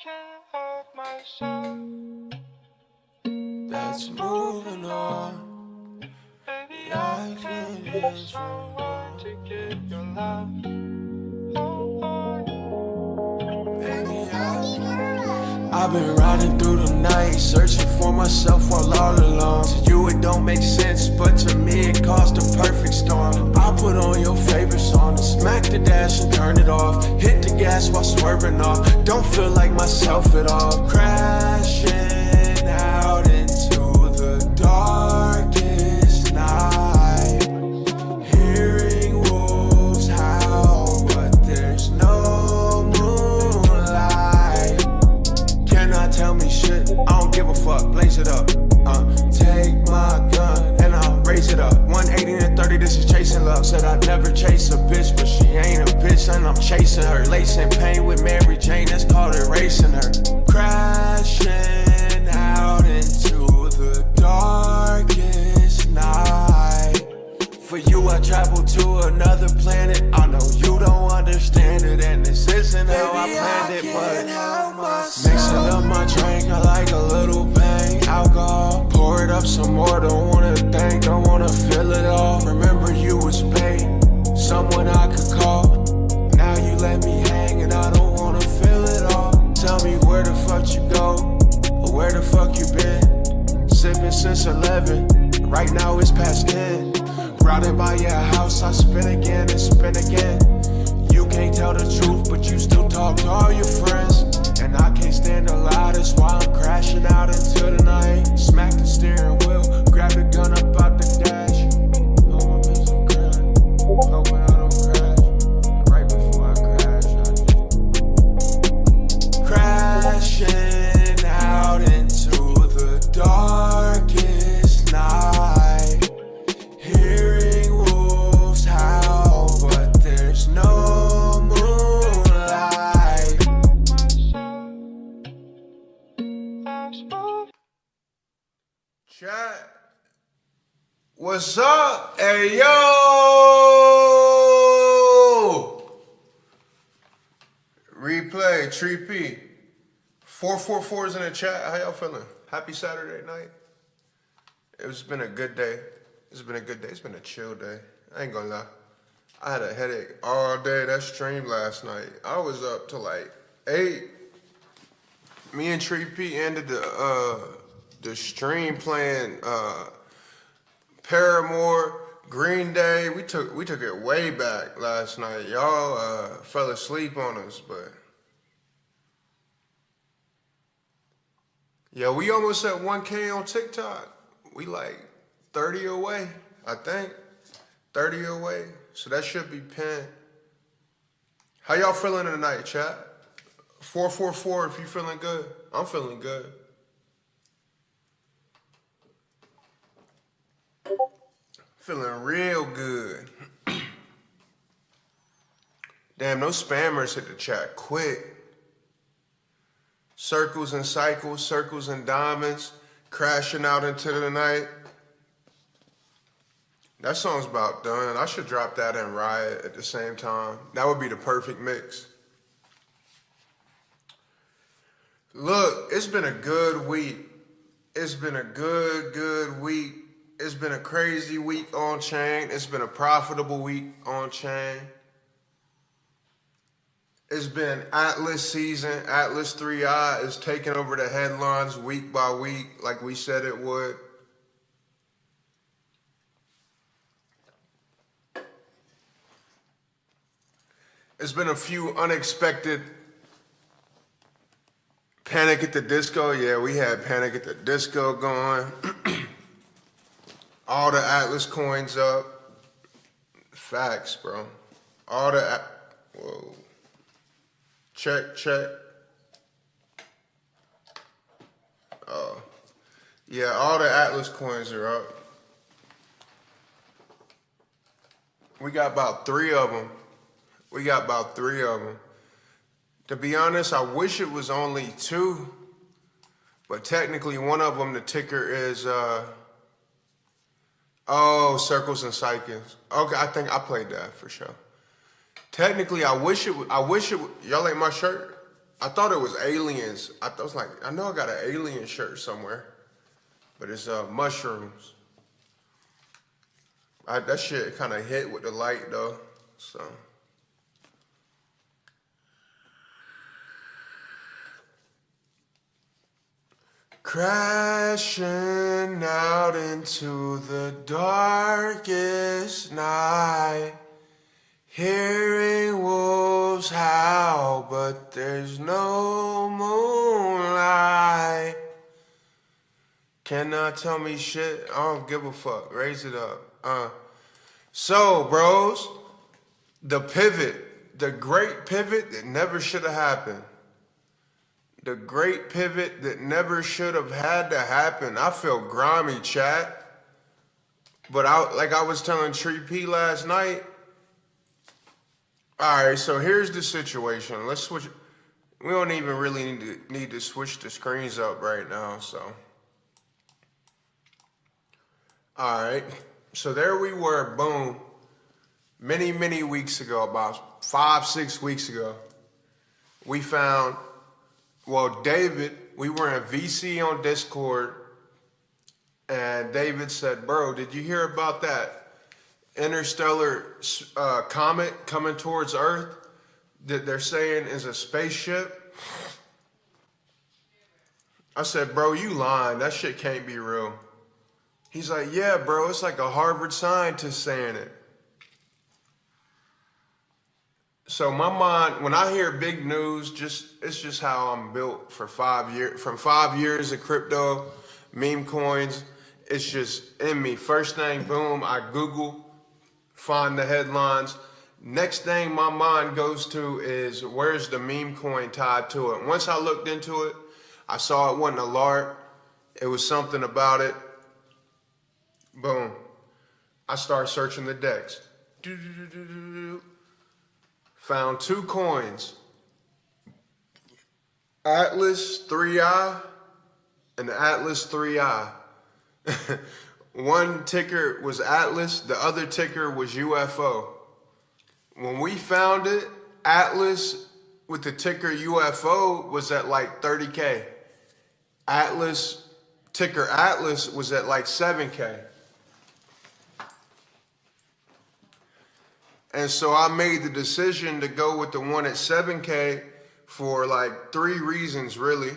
can't help myself. That's moving on. Baby, I can't get someone to get your love. I've been riding through the night, searching for myself while all alone. To you it don't make sense, but to me it caused a perfect storm. I put on your favorite song and smack the dash and turn it off. Hit the gas while swerving off, don't feel like myself at all. Crashing out into the darkest night. Hearing wolves howl, but there's no moonlight. Cannot tell me shit, I don't give a fuck, blaze it up. Take my gun and I'll raise it up. 180 and 30, this is chasing love. Said I'd never chase a bitch, but she ain't a bitch and I'm chasing her. Lacing pain with Mary Jane, that's called erasing her. Crashing out into the darkest night. For you I travel to another planet. I know you don't understand it, and this isn't how I planned it, but mixing up my drink, I like a little bang. Alcohol, pour it up some more, don't wanna think, don't wanna feel it all. Remember you was paid, someone I could call. Now you let me hang and I don't wanna feel it all. Tell me where the fuck you go, or where the fuck you been. Sipping since 11, right now it's past 10. Riding by your house, I spin again and spin again. You can't tell the truth, but you still talk to all your friends. And I can't stand the lie, that's why I'm crashing out into the night. Smack the steering wheel, grab the gun up out the dash. Oh, my bitch, I'm crying, hoping I don't crash. Right before I crash, crashing out into the darkest night. Hearing wolves howl, but there's no moonlight. Chat, what's up? Hey yo! 3P. 444's in the chat. How y'all feeling? Happy Saturday night. It's been a good day. It's been a good day. It's been a chill day. I ain't gonna lie. I had a headache all day. That stream last night, I was up till like 8. Me and 3P ended the stream playing Paramore, Green Day. We took it way back last night. Y'all fell asleep on us, but yeah, we almost at 1K on TikTok. We like 30 away, I think. 30 away. So that should be pinned. How y'all feeling tonight, chat? 444 if you feeling good. I'm feeling good. Feeling real good. Damn, those spammers hit the chat quick. Circles and cycles, circles and diamonds, crashing out into the night. That song's about done. I should drop that and Riot at the same time. That would be the perfect mix. Look, it's been a good week. It's been a good week. It's been a crazy week on chain. It's been a profitable week on chain. It's been Atlas season. Atlas 3i is taking over the headlines week by week like we said it would. It's been a few unexpected Panic at the Disco. Yeah, we had Panic at the Disco going. All the Atlas coins up. Facts, bro. All the, whoa. Check. Oh. Yeah, all the Atlas coins are up. We got about 3 of them. To be honest, I wish it was only 2, but technically one of them, the ticker is, Circles and Cycles. Okay, I think I played that for sure. Technically, I wish it, y'all like my shirt? I thought it was aliens. I was like, I know I got an alien shirt somewhere, but it's mushrooms. That shit kind of hit with the light though, so. Crashing out into the darkest night, hearing wolves howl, but there's no moonlight. Cannot tell me shit, I don't give a fuck, raise it up. So, bros, the pivot, the great pivot that never should have happened. The great pivot that never should have had to happen. I feel grimy, chat. But like I was telling Tree P last night. All right, so here's the situation. Let's switch. We don't even really need to switch the screens up right now, so. All right, so there we were, boom. Many weeks ago, about 5-6 weeks ago, we found, well, David, we were in VC on Discord, and David said, bro, did you hear about that interstellar comet coming towards Earth that they're saying is a spaceship? I said, bro, you lying. That shit can't be real. He's like, yeah, bro, it's like a Harvard scientist saying it. So my mind, when I hear big news, it's just how I'm built for 5 years. From 5 years of crypto, meme coins, it's just in me. First thing, boom, I Google, find the headlines. Next thing my mind goes to is, where's the meme coin tied to it? Once I looked into it, I saw it wasn't a LARP. It was something about it. Boom. I start searching the decks. Found 2 coins, Atlas 3i and Atlas 3i. One ticker was Atlas, the other ticker was UFO. When we found it, Atlas with the ticker UFO was at like 30K. Atlas, ticker Atlas was at like 7K. And so I made the decision to go with the one at 7K for like 3 reasons, really.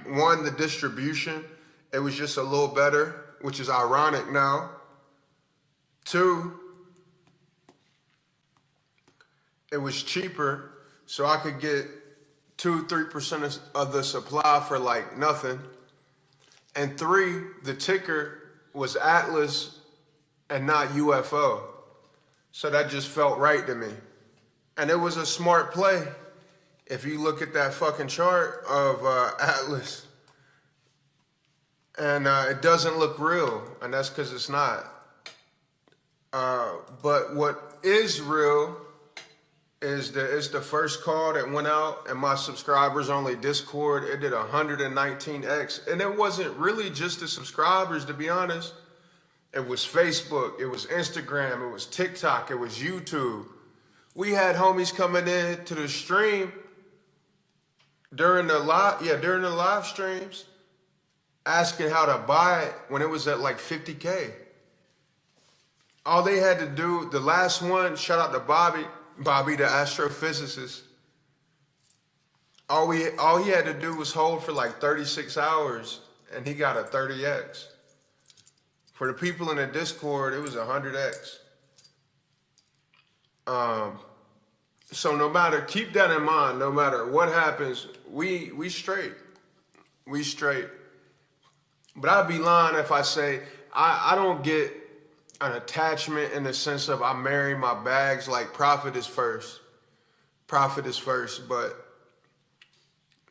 One, the distribution. It was just a little better, which is ironic now. 2, it was cheaper, so I could get 2-3% of the supply for like nothing. And 3, the ticker was Atlas and not UFO. So that just felt right to me. And it was a smart play. If you look at that fucking chart of Atlas, and it doesn't look real, and that's because it's not. But what is real is that it's the first call that went out, and my subscribers only Discord, it did 119x. And it wasn't really just the subscribers, to be honest. It was Facebook, it was Instagram, it was TikTok, it was YouTube. We had homies coming in to the stream during the live streams, asking how to buy it when it was at like 50K. All they had to do, the last one, shout out to Bobby the astrophysicist. All he had to do was hold for like 36 hours and he got a 30x. For the people in the Discord, it was 100x. So no matter, keep that in mind, no matter what happens, we straight. We straight. But I'd be lying if I say I don't get an attachment in the sense of I marry my bags, like profit is first. Profit is first, but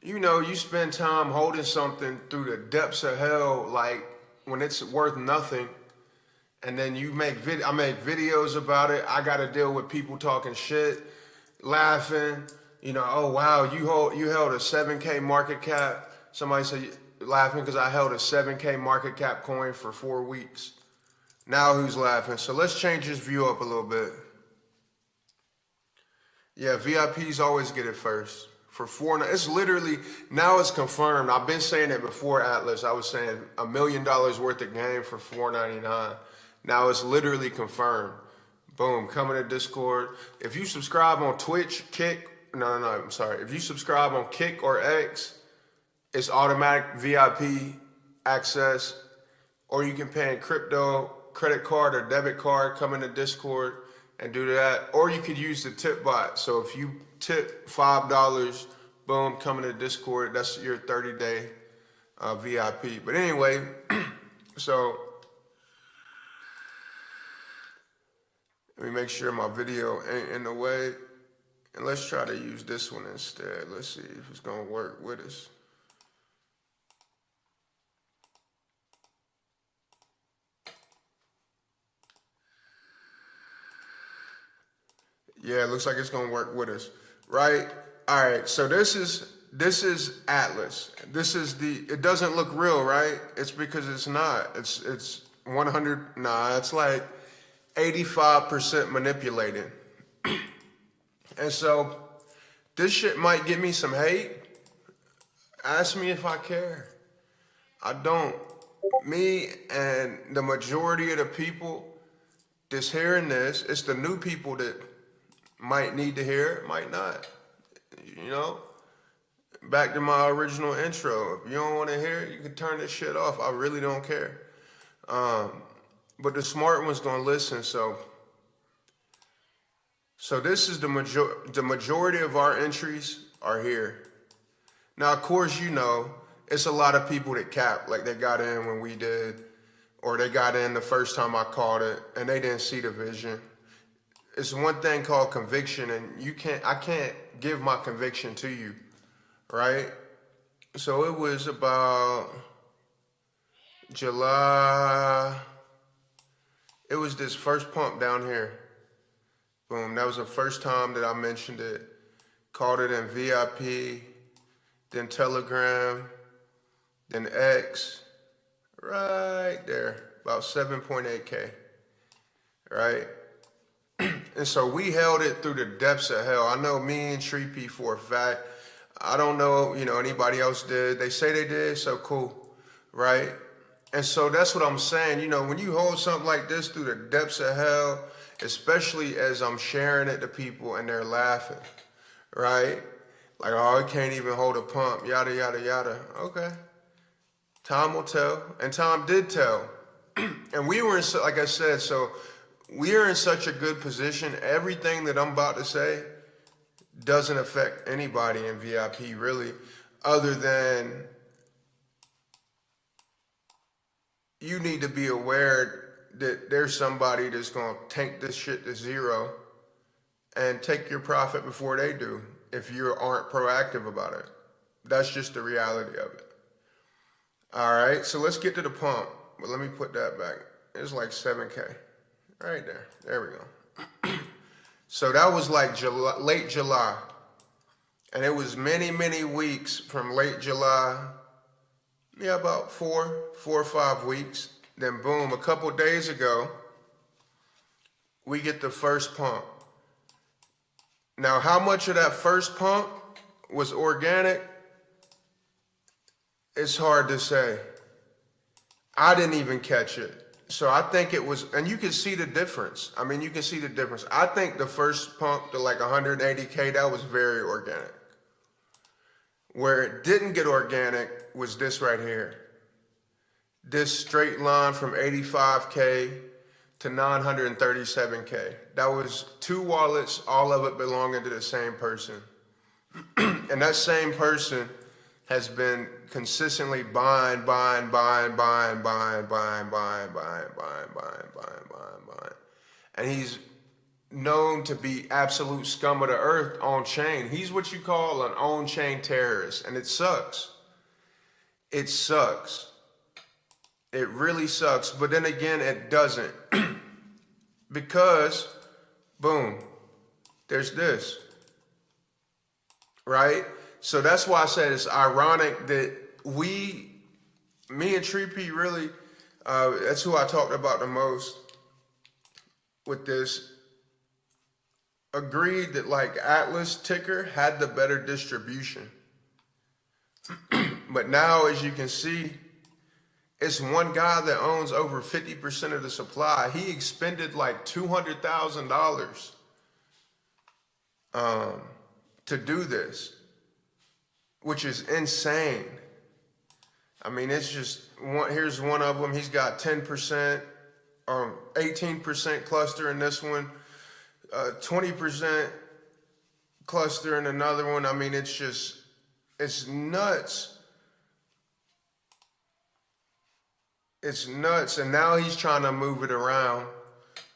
you know, you spend time holding something through the depths of hell, like when it's worth nothing, and then you I make videos about it. I got to deal with people talking shit, laughing. You know, oh wow, you held a 7K market cap. Somebody said laughing because I held a 7K market cap coin for 4 weeks. Now who's laughing? So let's change this view up a little bit. Yeah, VIPs always get it first, for it's literally, now it's confirmed. I've been saying it before, Atlas. I was saying $1 million worth of game for $4.99. Now it's literally confirmed. Boom, coming to Discord. If you subscribe on Twitch, Kick, I'm sorry. If you subscribe on Kick or X, it's automatic VIP access, or you can pay in crypto, credit card or debit card, come into Discord and do that. Or you could use the tip bot. So if you tip $5, boom, come into Discord. That's your 30-day VIP. But anyway, so let me make sure my video ain't in the way. And let's try to use this one instead. Let's see if it's gonna work with us. Yeah, it looks like it's gonna work with us, right? All right, so this is Atlas. This is it doesn't look real, right? It's because it's not. It's 100, nah, it's like 85% manipulated. And so this shit might give me some hate. Ask me if I care. I don't. Me and the majority of the people that's hearing this, it's the new people that might need to hear it, might not. You know? Back to my original intro. If you don't want to hear it, you can turn this shit off. I really don't care. But the smart one's gonna listen, so this is the majority of our entries are here. Now, of course, you know, it's a lot of people that cap, like they got in when we did, or they got in the first time I called it, and they didn't see the vision. It's one thing called conviction, and I can't give my conviction to you, right? So it was about July. It was this first pump down here. Boom, that was the first time that I mentioned it. Called it in VIP, then Telegram, then X, right there, about 7.8K, right? And so we held it through the depths of hell. I know me and Tree P for a fact. I don't know, anybody else did. They say they did, so cool, right? And so that's what I'm saying. When you hold something like this through the depths of hell, especially as I'm sharing it to people and they're laughing, right? Like, oh, I can't even hold a pump, yada, yada, yada. Okay. Time will tell. And time did tell. And we were, like I said, so we are in such a good position. Everything that I'm about to say doesn't affect anybody in VIP, really, other than you need to be aware that there's somebody that's going to tank this shit to zero and take your profit before they do if you aren't proactive about it. That's just the reality of it. All right, so let's get to the pump. But let me put that back. It's like 7K. Right there. There we go. So that was like late July. And it was many, many weeks from late July. Yeah, about 4 or 5 weeks. Then boom, a couple days ago, we get the first pump. Now, how much of that first pump was organic? It's hard to say. I didn't even catch it. So I think it was, and you can see the difference. I mean, you can see the difference. I think the first pump to like 180K, that was very organic. Where it didn't get organic was this right here. This straight line from 85K to 937K. That was 2 wallets, all of it belonging to the same person. And that same person has been consistently buying. And he's known to be absolute scum of the earth on chain. He's what you call an on-chain terrorist, and it sucks. It sucks. It really sucks, but then again, it doesn't. Because, boom, there's this, right? So that's why I said it's ironic that me and Tree P really, that's who I talked about the most with this. agreed that like Atlas ticker had the better distribution. But now, as you can see, it's one guy that owns over 50% of the supply. He expended like $200,000 to do this, which is insane. I mean, it's just one. Here's one of them. He's got 10% or 18% cluster in this one, 20% cluster in another one. I mean, it's nuts. It's nuts. And now he's trying to move it around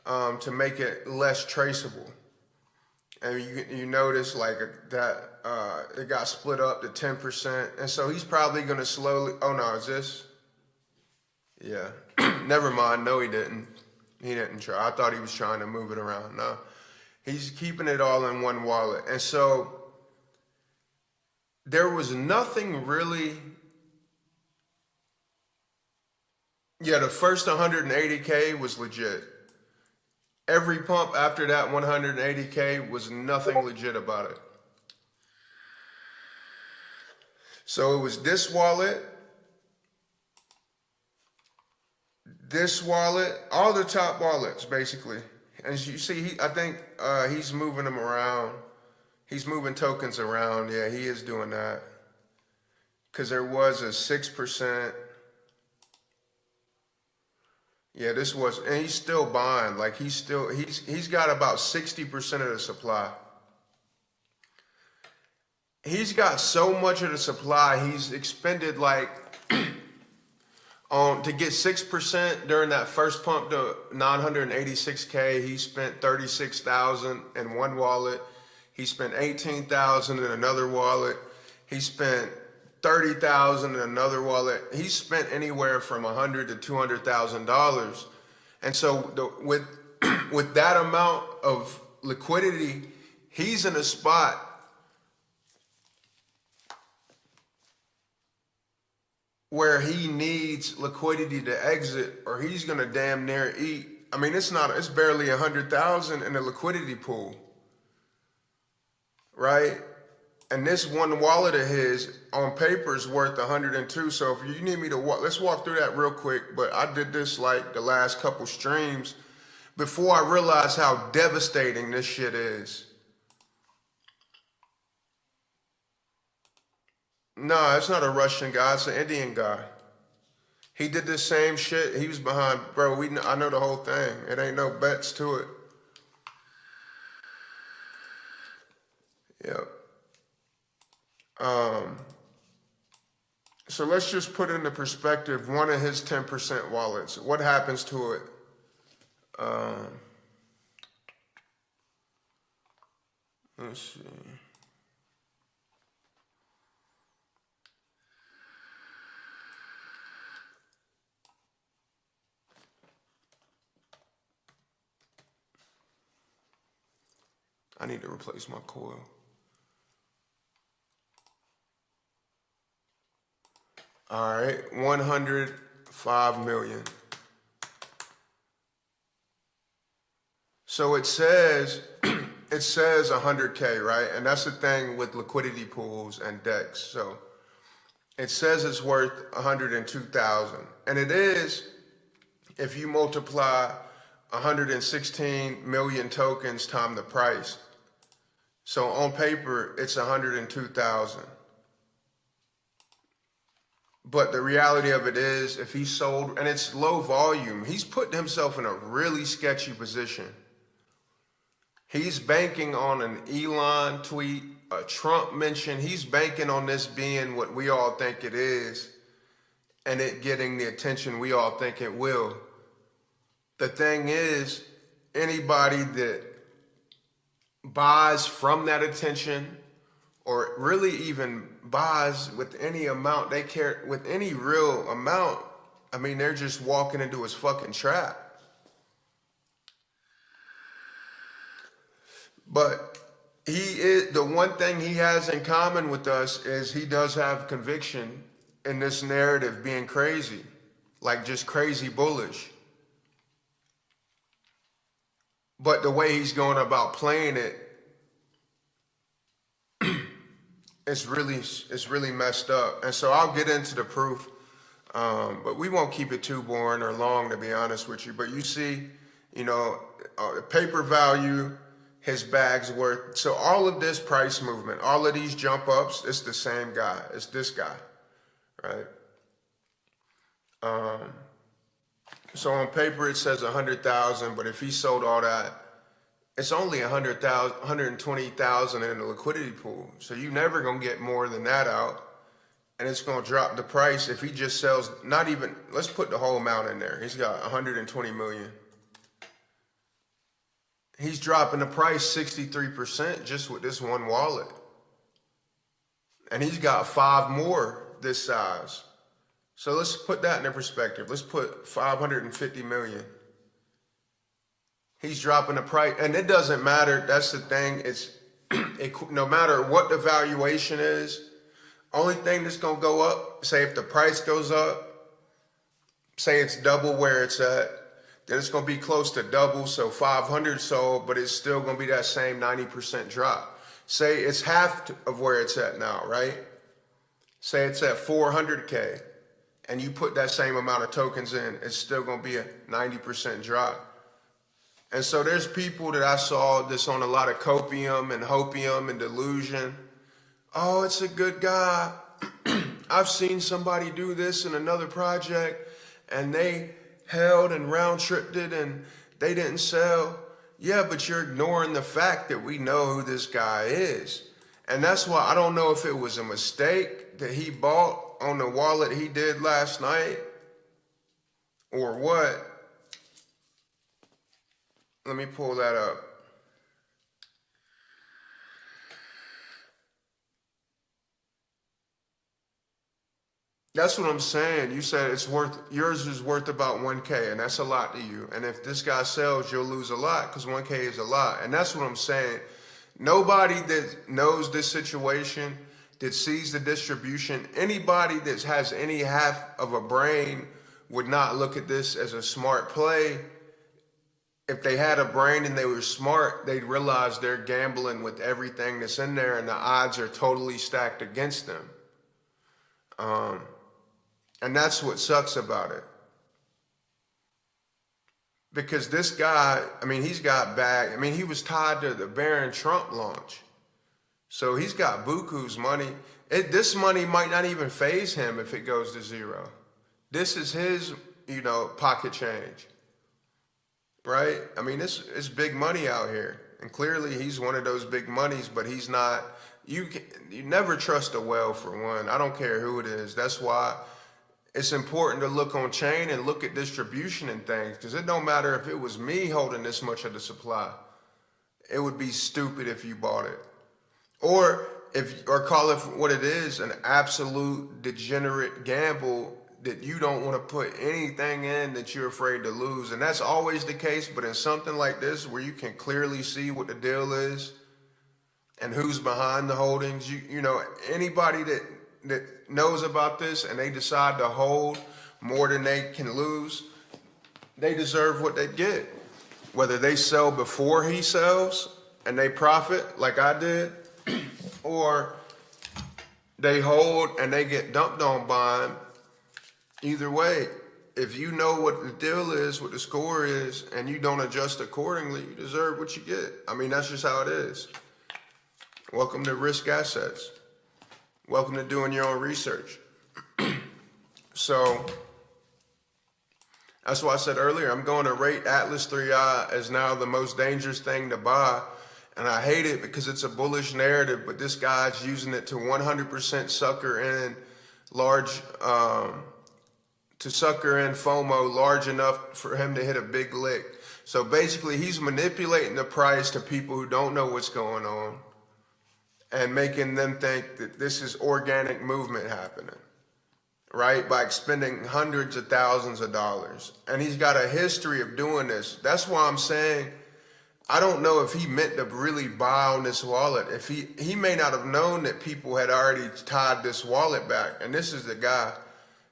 to make it less traceable. And you notice like that it got split up to 10%. And so he's probably going to slowly, oh no, is this? Yeah, never mind. No, he didn't. He didn't try. I thought he was trying to move it around. No, he's keeping it all in one wallet. And so there was nothing really. Yeah, the first 180K was legit. Every pump after that 180K was nothing legit about it. So it was this wallet, all the top wallets basically. As you see, I think he's moving them around. He's moving tokens around. Yeah, he is doing that. Because there was a 6%. Yeah, this was, and he's still buying. Like he's got about 60% of the supply. He's got so much of the supply, he's expended like, to get 6% during that first pump to 986K, he spent 36,000 in one wallet. He spent 18,000 in another wallet. He spent 30,000 in another wallet. He spent anywhere from $100,000 to $200,000. And so with that amount of liquidity, he's in a spot where he needs liquidity to exit, or he's gonna damn near eat. I mean, it's barely 100,000 in the liquidity pool, right? And this one wallet of his on paper is worth 102. So if you need me to let's walk through that real quick. But I did this like the last couple streams before I realized how devastating this shit is. No, it's not a Russian guy. It's an Indian guy. He did the same shit. He was behind, bro. I know the whole thing. It ain't no bets to it. Yep. So let's just put into perspective one of his 10% wallets. What happens to it? Let's see. I need to replace my coil. All right, 105 million. So it says 100K, right? And that's the thing with liquidity pools and DEX. So it says it's worth 102,000. And it is, if you multiply 116 million tokens times the price. So on paper, it's 102,000. But the reality of it is, if he sold, and it's low volume, he's putting himself in a really sketchy position. He's banking on an Elon tweet, a Trump mention. He's banking on this being what we all think it is, and it getting the attention we all think it will. The thing is, anybody that buys from that attention, or really even buys with any amount, they care with any real amount, I mean, they're just walking into his fucking trap. But the one thing he has in common with us is he does have conviction in this narrative being crazy, like just crazy bullish. But the way he's going about playing it it's really messed up. And so I'll get into the proof, but we won't keep it too boring or long, to be honest with you. But you see, the paper value, his bag's worth. So all of this price movement, all of these jump ups, it's the same guy. It's this guy, right? So on paper it says 100,000, but if he sold all that, it's only 100,000, 120,000 in the liquidity pool. So you never gonna get more than that out, and it's gonna drop the price if he just sells. Not even. Let's put the whole amount in there. He's got 120 million. He's dropping the price 63% just with this one wallet, and he's got 5 more this size. So let's put that into perspective. Let's put 550 million. He's dropping the price, and it doesn't matter. That's the thing. No matter what the valuation is, only thing that's gonna go up, say if the price goes up, say it's double where it's at, then it's gonna be close to double. So 500 sold, but it's still gonna be that same 90% drop. Say it's half of where it's at now, right? Say it's at 400K, and you put that same amount of tokens in, it's still gonna be a 90% drop. And so there's people that I saw that's on a lot of copium and hopium and delusion. Oh, it's a good guy. I've seen somebody do this in another project, and they held and round tripped it and they didn't sell. Yeah, but you're ignoring the fact that we know who this guy is. And that's why I don't know if it was a mistake that he bought on the wallet he did last night or what. Let me pull that up. That's what I'm saying. You said yours is worth about 1K, and that's a lot to you. And if this guy sells, you'll lose a lot because 1K is a lot. And that's what I'm saying. Nobody that knows this situation, that sees the distribution, anybody that has any half of a brain would not look at this as a smart play. If they had a brain and they were smart, they'd realize they're gambling with everything that's in there and the odds are totally stacked against them. And that's what sucks about it. Because this guy, he's got bag. He was tied to the Barron Trump launch. So he's got buku's money. This money might not even faze him if it goes to zero. This is his, pocket change. Right? It's big money out here. And clearly he's one of those big monies, but he's not. You never trust a whale, for one. I don't care who it is. That's why it's important to look on chain and look at distribution and things, because it don't matter if it was me holding this much of the supply. It would be stupid if you bought it. Or call it what it is, an absolute degenerate gamble that you don't want to put anything in that you're afraid to lose. And that's always the case, but in something like this where you can clearly see what the deal is and who's behind the holdings, anybody that knows about this and they decide to hold more than they can lose, they deserve what they get. Whether they sell before he sells and they profit like I did, or they hold and they get dumped on by him. Either way, if you know what the deal is, what the score is, and you don't adjust accordingly, you deserve what you get. That's just how it is. Welcome to Risk Assets. Welcome to doing your own research. So that's why I said earlier, I'm going to rate Atlas 3i as now the most dangerous thing to buy. And I hate it because it's a bullish narrative, but this guy's using it to 100% sucker in FOMO large enough for him to hit a big lick. So basically he's manipulating the price to people who don't know what's going on and making them think that this is organic movement happening, right? By expending hundreds of thousands of dollars. And he's got a history of doing this. That's why I'm saying, I don't know if he meant to really buy on this wallet. If he may not have known that people had already tied this wallet back. And this is the guy,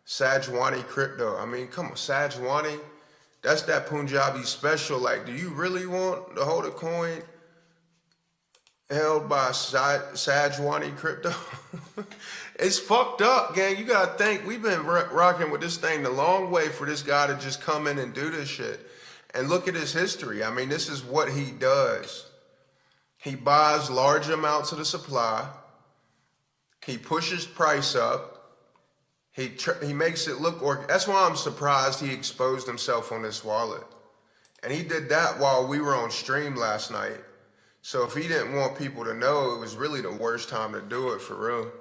Sajwani Crypto. Come on, Sajwani, that's that Punjabi special. Like, do you really want to hold a coin held by Sajwani Crypto. It's fucked up, gang. You gotta think, we've been rocking with this thing the long way for this guy to just come in and do this shit. And look at his history. I mean, this is what he does. He buys large amounts of the supply. He pushes price up. He makes it look, that's why I'm surprised he exposed himself on this wallet. And he did that while we were on stream last night. So if he didn't want people to know, it was really the worst time to do it, for real.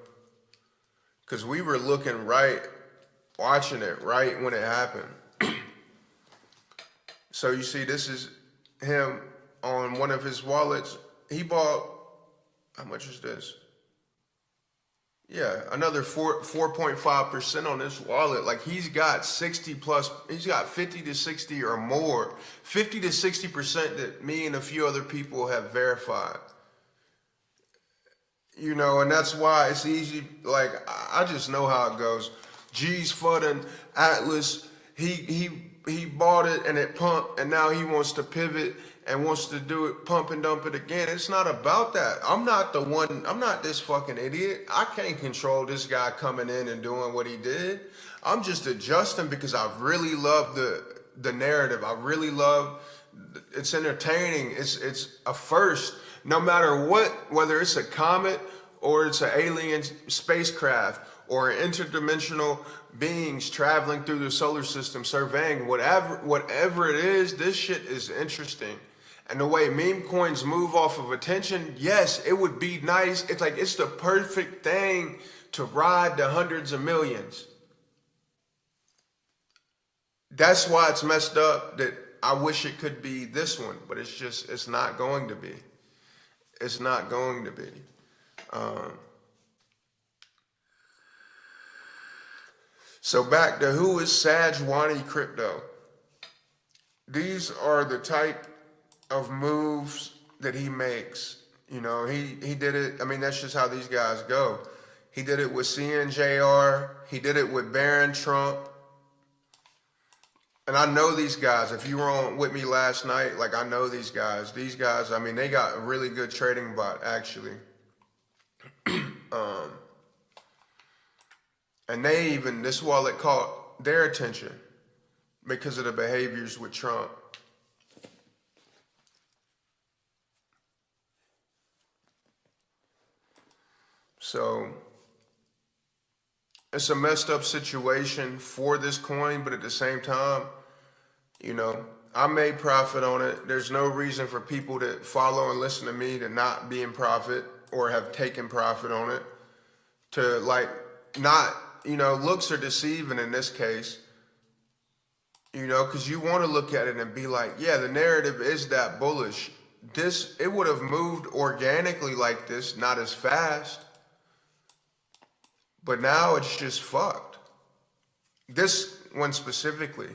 Because we were looking right, watching it right when it happened. So you see, this is him on one of his wallets. He bought, how much is this? Yeah, another 4.5% on this wallet. Like, he's got 60 plus, he's got 50 to 60 or more, 50 to 60% that me and a few other people have verified. You know, and that's why it's easy. Like, I just know how it goes. G's Fudden, Atlas, he bought it and it pumped, and now he wants to pivot and wants to do it, pump and dump it again. It's not about that. I'm not this fucking idiot. I can't control this guy coming in and doing what he did. I'm just adjusting because I really love the narrative. I really love, it's entertaining. It's a first, no matter what, whether it's a comet or it's an alien spacecraft or interdimensional beings traveling through the solar system, surveying, whatever it is, this shit is interesting. And the way meme coins move off of attention, yes, it would be nice. It's like, it's the perfect thing to ride the hundreds of millions. That's why it's messed up that I wish it could be this one, but it's not going to be. It's not going to be. So back to who is Sajwani Crypto. These are the type of moves that he makes. You know, he did it. I mean, that's just how these guys go. He did it with CNJR. He did it with Barron Trump. And I know these guys. If you were on with me last night, like, I know these guys. These guys, I mean, they got a really good trading bot, actually. And this wallet caught their attention because of the behaviors with Trump. So it's a messed up situation for this coin, but at the same time, you know, I made profit on it. There's no reason for people that follow and listen to me to not be in profit or have taken profit on it. To, like, not, you know, looks are deceiving in this case, you know, because you want to look at it and be like, yeah, the narrative is that bullish. It would have moved organically like this, not as fast. But now it's just fucked. This one specifically.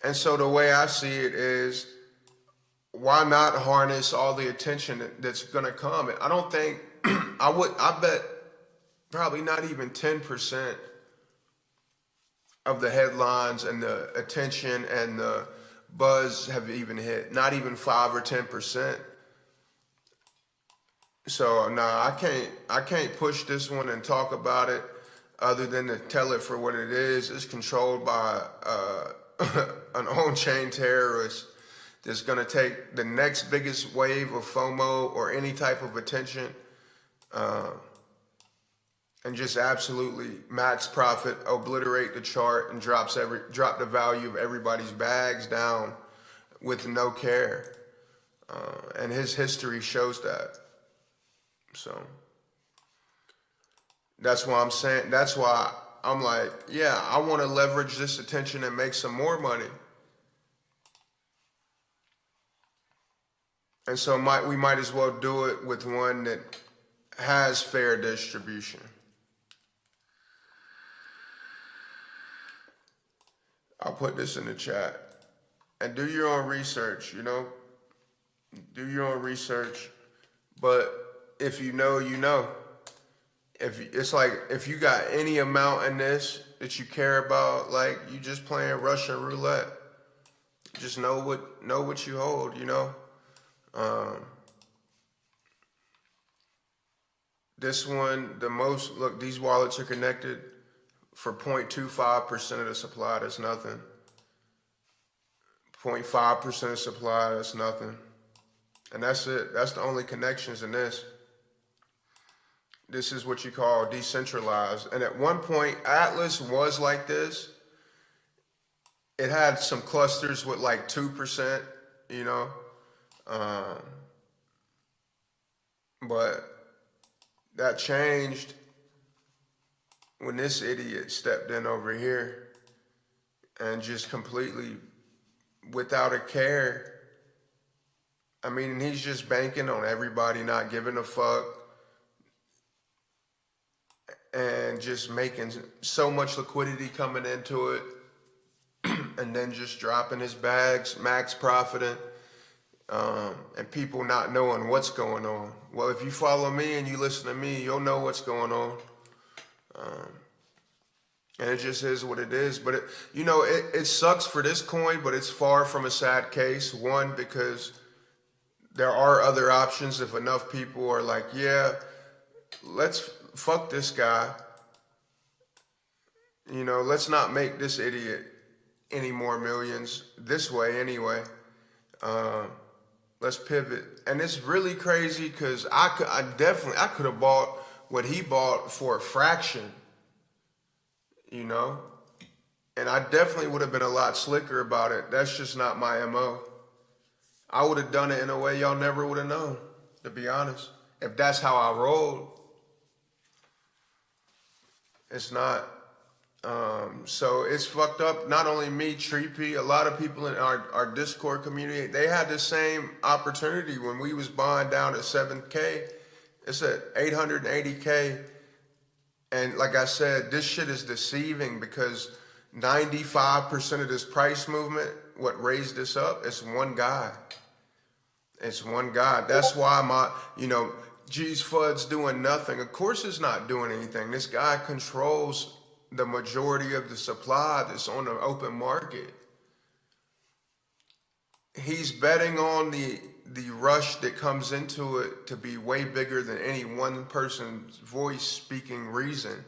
And so the way I see it is, why not harness all the attention that's going to come? I don't think, I bet probably not even 10% of the headlines and the attention and the buzz have even hit. Not even 5 or 10%. So nah, I can't push this one and talk about it other than to tell it for what it is. It's controlled by an on-chain terrorist that's gonna take the next biggest wave of FOMO or any type of attention and just absolutely max profit, obliterate the chart, and drop the value of everybody's bags down with no care. And his history shows that. So that's why I'm like, yeah, I want to leverage this attention and make some more money. And so we might as well do it with one that has fair distribution. I'll put this in the chat. And do your own research, you know? Do your own research. But if you know, you know. It's like, if you got any amount in this that you care about, like, you just playing Russian roulette. Just know what you hold, you know. This one, the most, look, these wallets are connected for 0.25% of the supply, that's nothing. 0.5% of supply, that's nothing. And that's it. That's the only connections in this. This is what you call decentralized. And at one point, Atlas was like this. It had some clusters with like 2%, you know. But that changed when this idiot stepped in over here and just completely, without a care. I mean, he's just banking on everybody not giving a fuck and just making so much liquidity coming into it and then just dropping his bags, max profiting, and people not knowing what's going on. Well, if you follow me and you listen to me, you'll know what's going on. And it just is what it is. But it sucks for this coin, but it's far from a sad case. One, because there are other options if enough people are like, yeah, let's fuck this guy. Let's not make this idiot any more millions this way anyway. Let's pivot. And it's really crazy because I could have bought what he bought for a fraction, and I definitely would have been a lot slicker about it. That's just not my MO. I would have done it in a way y'all never would have known, to be honest. If that's how I rolled, it's not. So it's fucked up. Not only me, Treepy, a lot of people in our Discord community, they had the same opportunity when we was buying down at 7K. It's at 880K. And like I said, this shit is deceiving because 95% of this price movement, what raised this up, is one guy. It's one guy. That's why G's FUD's doing nothing. Of course it's not doing anything. This guy controls the majority of the supply that's on the open market. He's betting on the rush that comes into it to be way bigger than any one person's voice speaking reason.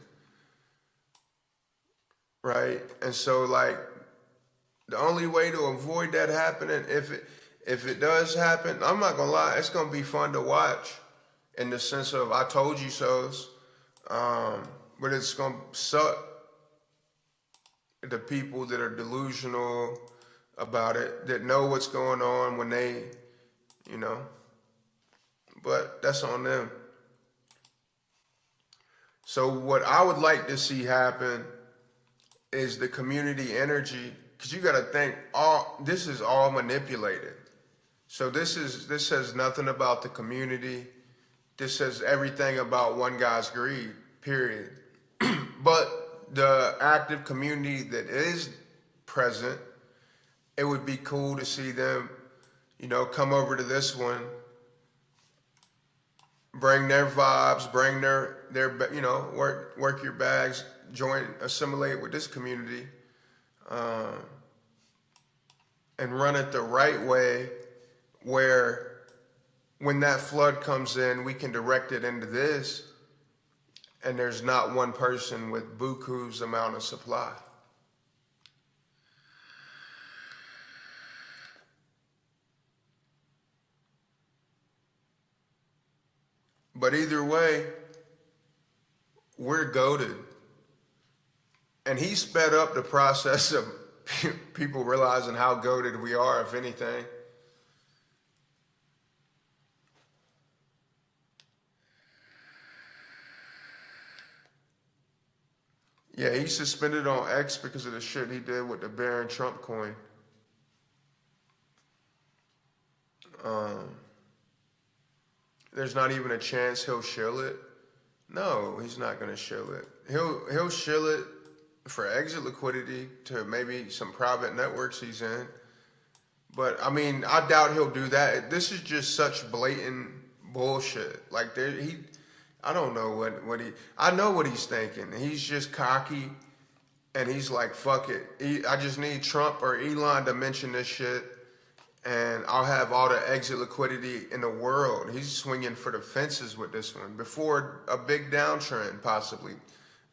Right? And so the only way to avoid that happening, if it does happen, I'm not gonna lie, it's gonna be fun to watch in the sense of I told you so's. But it's gonna suck the people that are delusional about it, that know what's going on when they, but that's on them. So what I would like to see happen is the community energy, because you got to think this is all manipulated. So this says nothing about the community. This says everything about one guy's greed, period. But the active community that is present, it would be cool to see them, come over to this one, bring their vibes, bring their work your bags, assimilate with this community, and run it the right way, where when that flood comes in, we can direct it into this, and there's not one person with buku's amount of supply. But either way, we're goated. And he sped up the process of people realizing how goated we are, if anything. Yeah, he suspended on X because of the shit he did with the Barron Trump coin. There's not even a chance he'll shill it. No, he's not gonna shill it. He'll shill it for exit liquidity to maybe some private networks he's in. But I mean, I doubt he'll do that. This is just such blatant bullshit. I don't know I know what he's thinking. He's just cocky, and he's like, fuck it. I just need Trump or Elon to mention this shit, and I'll have all the exit liquidity in the world. He's swinging for the fences with this one before a big downtrend, possibly,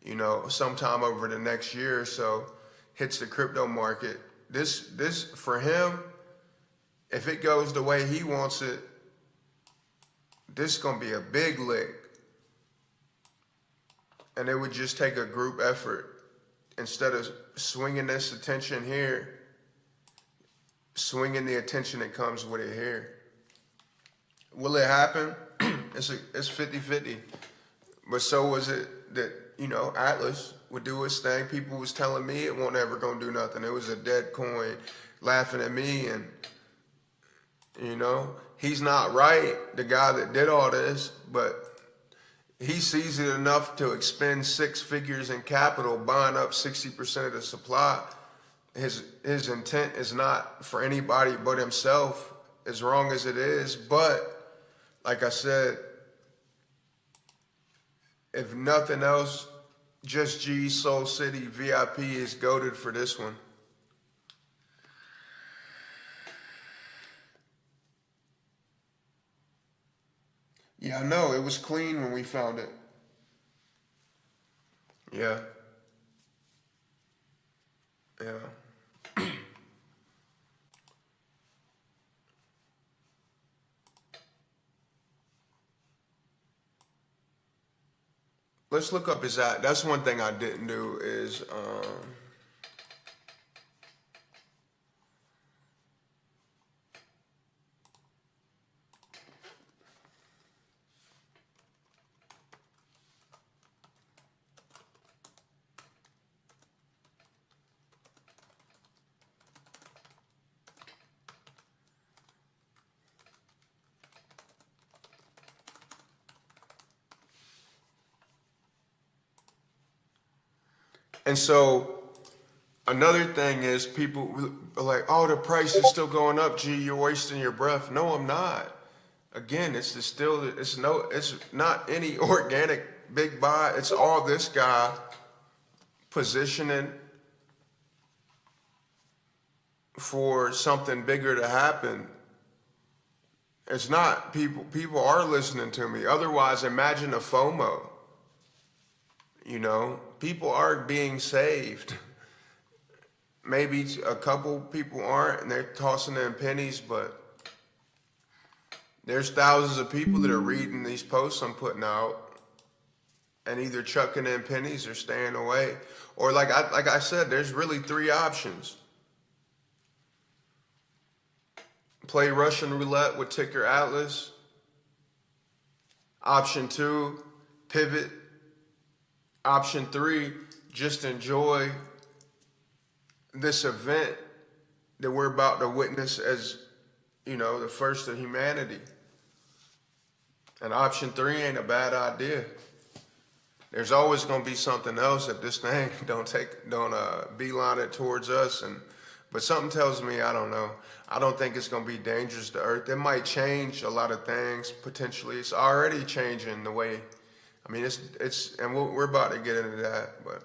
you know, sometime over the next year or so hits the crypto market. This for him, if it goes the way he wants it, this is gonna be a big lick. And it would just take a group effort. Instead of swinging this attention here, swinging the attention that comes with it here. Will it happen? It's 50-50. But so was it that, you know, Atlas would do his thing. People was telling me it won't ever gonna do nothing. It was a dead coin, laughing at me, and, you know, he's not right, the guy that did all this, but he sees it enough to expend 6 figures in capital, buying up 60% of the supply. His intent is not for anybody but himself, as wrong as it is. But like I said, if nothing else, Just G Soul City VIP is goated for this one. Yeah, I know. It was clean when we found it. Yeah. Yeah. Let's look up his ad. That's one thing I didn't do is and so another thing is people are like, oh, the price is still going up. Gee, you're wasting your breath. No, I'm not. Again, it's not any organic big buy. It's all this guy positioning for something bigger to happen. It's not people are listening to me. Otherwise, imagine a FOMO. You know, people are being saved. Maybe a couple people aren't, and they're tossing in pennies, but there's thousands of people that are reading these posts I'm putting out and either chucking in pennies or staying away. Or like I said, there's really 3 options. Play Russian roulette with ticker Atlas. Option 2, pivot. Option 3, just enjoy this event that we're about to witness as, you know, the first of humanity. And option 3 ain't a bad idea. There's always going to be something else if this thing don't beeline it towards us. But something tells me, I don't know. I don't think it's going to be dangerous to Earth. It might change a lot of things potentially. It's already changing the way. I mean, and we're about to get into that, but.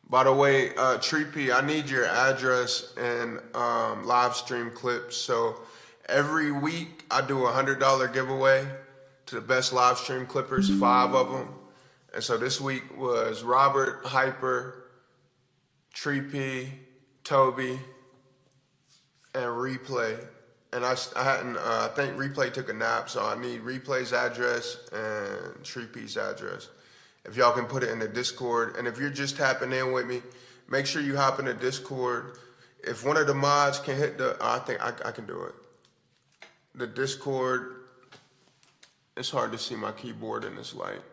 By the way, Tree P, I need your address and live stream clips. So every week I do a $100 giveaway to the best live stream clippers, 5 of them. And so this week was Robert, Hyper, Tree P, Toby, and Replay. And I think Replay took a nap, so I need Replay's address and Tree P's address. If y'all can put it in the Discord. And if you're just tapping in with me, make sure you hop in the Discord. If one of the mods can hit I think I can do it. The Discord, it's hard to see my keyboard in this light.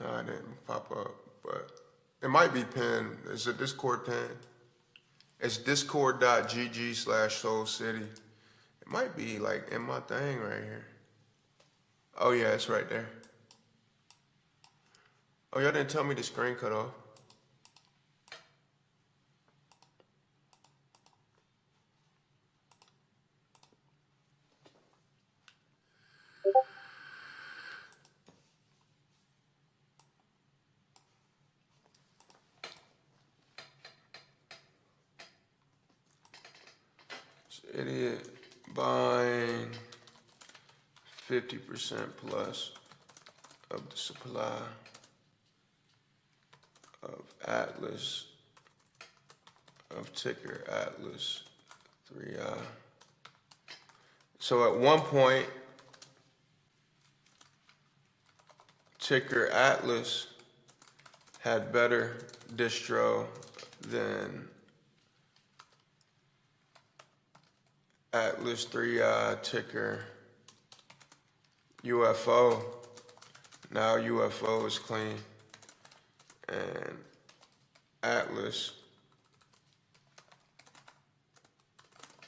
I didn't pop up, but it might be pinned. Is it Discord pinned? It's discord.gg/Soul City. It might be like in my thing right here. Oh yeah, it's right there. Oh, y'all didn't tell me the screen cut off. Idiot buying 50% plus of the supply of Atlas, of ticker Atlas 3I. So at one point, ticker Atlas had better distro than Atlas 3I ticker UFO. Now UFO is clean. And Atlas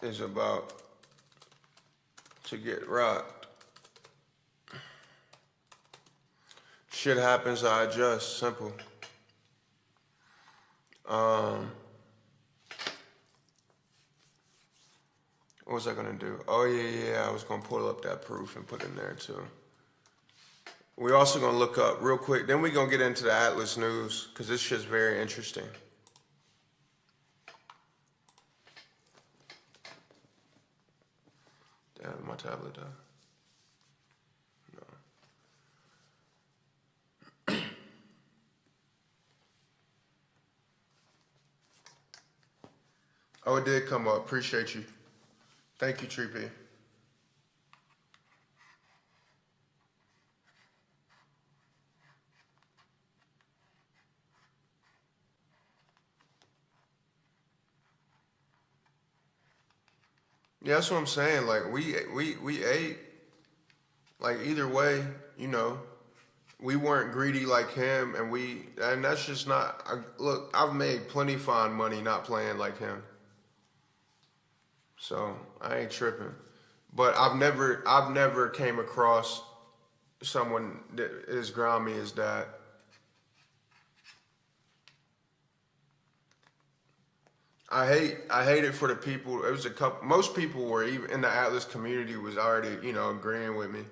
is about to get rocked. Shit happens, I adjust. Simple. What was I gonna do? Oh yeah, I was gonna pull up that proof and put in there too. We're also gonna look up real quick, then we're gonna get into the Atlas news, because this shit's very interesting. Damn, my tablet died. No. Oh, it did come up. Appreciate you. Thank you, Tree P. Yeah, that's what I'm saying. Like we ate. Like either way, you know, we weren't greedy like him, and that's just not. Look, I've made plenty fine money not playing like him, so I ain't tripping. But I've never came across someone that as grimy as that. I hate it for the people. It was a couple. Most people were even in the Atlas community was already, you know, agreeing with me.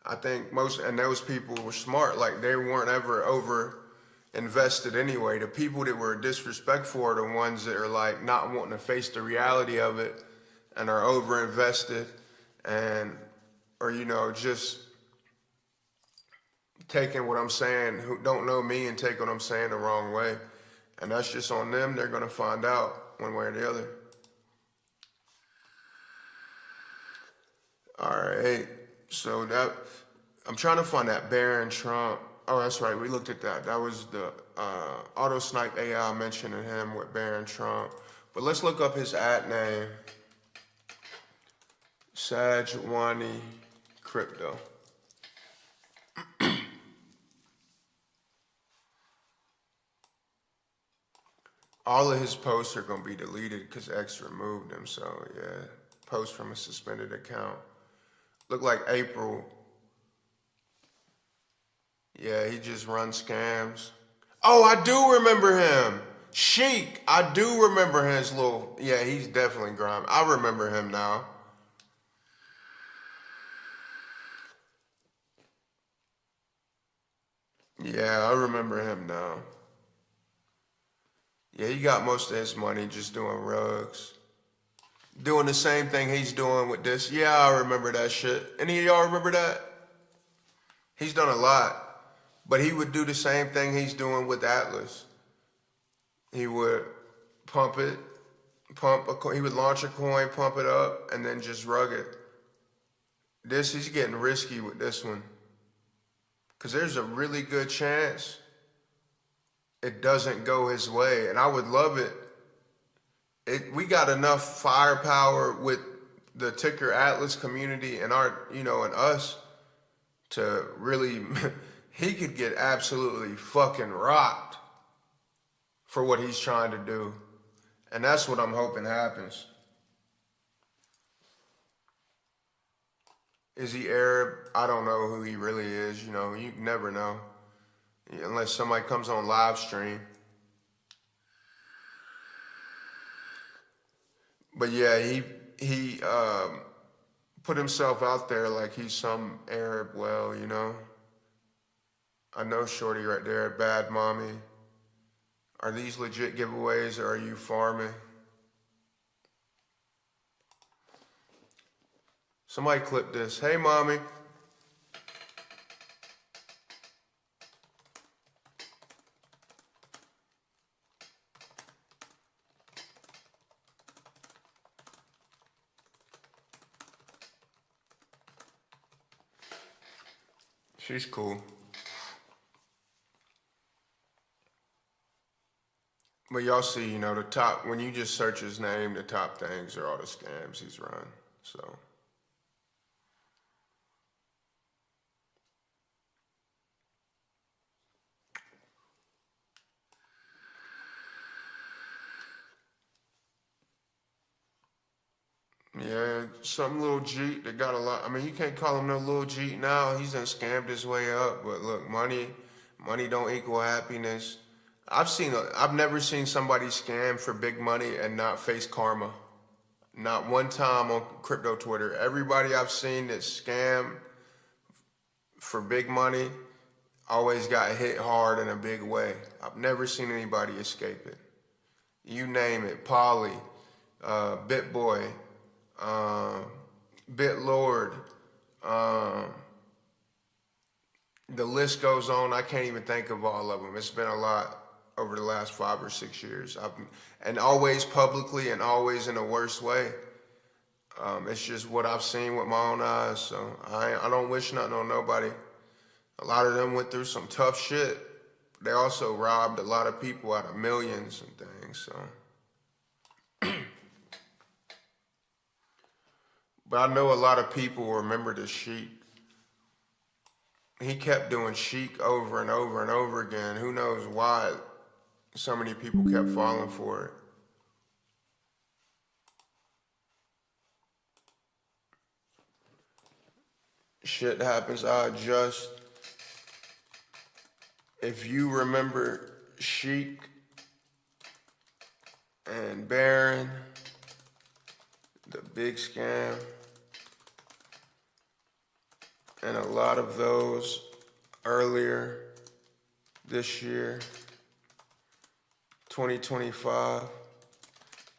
I think and those people were smart. Like they weren't ever over invested anyway. The people that were disrespectful are the ones that are like not wanting to face the reality of it and are over invested or you know, just taking what I'm saying, who don't know me and take what I'm saying the wrong way. And that's just on them. They're going to find out one way or the other. All right. So I'm trying to find that Barron Trump. Oh, that's right. We looked at that. That was the auto snipe AI mentioning him with Barron Trump. But let's look up his ad name. Sajwani Crypto. All of his posts are going to be deleted because X removed them. So, yeah, post from a suspended account. Look like April. Yeah, he just runs scams. Oh, I do remember him. Sheik. I do remember his little. Yeah, he's definitely grime. I remember him now. Yeah, I remember him now. Yeah, he got most of his money just doing rugs. Doing the same thing he's doing with this. Yeah, I remember that shit. Any of y'all remember that? He's done a lot. But he would do the same thing he's doing with Atlas. He would he would launch a coin, pump it up, and then just rug it. He's getting risky with this one. Because there's a really good chance it doesn't go his way, and I would love it. We got enough firepower with the ticker Atlas community and and us to really, he could get absolutely fucking rocked for what he's trying to do. And that's what I'm hoping happens. Is he Arab? I don't know who he really is. You know, you never know. Unless somebody comes on live stream. But yeah, he put himself out there like he's some Arab whale, you know. I know Shorty right there, Bad Mommy. Are these legit giveaways or are you farming? Somebody clip this. Hey, mommy. She's cool. But y'all see, you know, the top, when you just search his name, the top things are all the scams he's run. So. Yeah, some little G that got a lot. I mean, you can't call him no little G now. He's done scammed his way up. But look, money don't equal happiness. I've never seen somebody scam for big money and not face karma. Not one time on crypto Twitter. Everybody I've seen that scam for big money always got hit hard in a big way. I've never seen anybody escape it. You name it, Polly, BitBoy, BitLord, the list goes on. I can't even think of all of them. It's been a lot over the last 5 or 6 years. And always publicly and always in a worse way. It's just what I've seen with my own eyes. So I don't wish nothing on nobody. A lot of them went through some tough shit. They also robbed a lot of people out of millions and things. So. But I know a lot of people remember the Sheik. He kept doing Sheik over and over and over again. Who knows why so many people kept falling for it. Shit happens, I adjust. If you remember Sheik and Baron, the big scam, and a lot of those earlier this year, 2025,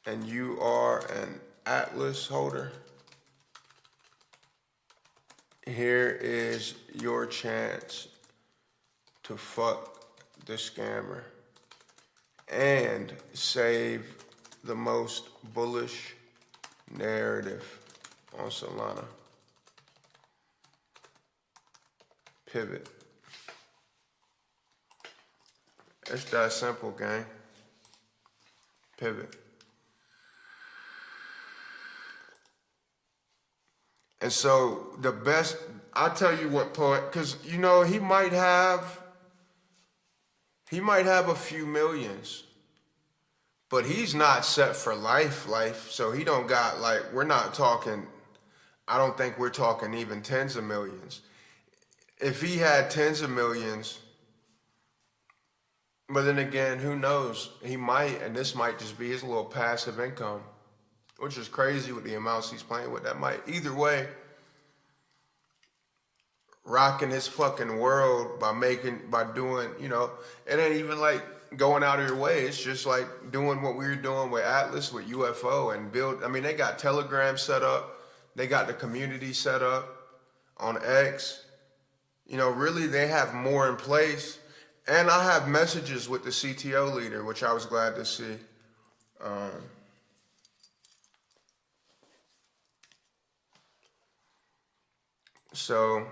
and you are an Atlas holder, here is your chance to fuck the scammer and save the most bullish narrative on Solana. Pivot. It's that simple, gang. Pivot. And so the best, I'll tell you what point, because you know he might have a few millions, but he's not set for life. So he don't got we're not talking, I don't think we're talking even tens of millions. If he had tens of millions, but then again, who knows? He might, and this might just be his little passive income, which is crazy with the amounts he's playing with. That might, either way, rocking his fucking world by doing, you know, it ain't even like going out of your way. It's just like doing what we were doing with Atlas, with UFO, and build. I mean, they got Telegram set up. They got the community set up on X. You know, really, they have more in place. And I have messages with the CTO leader, which I was glad to see. So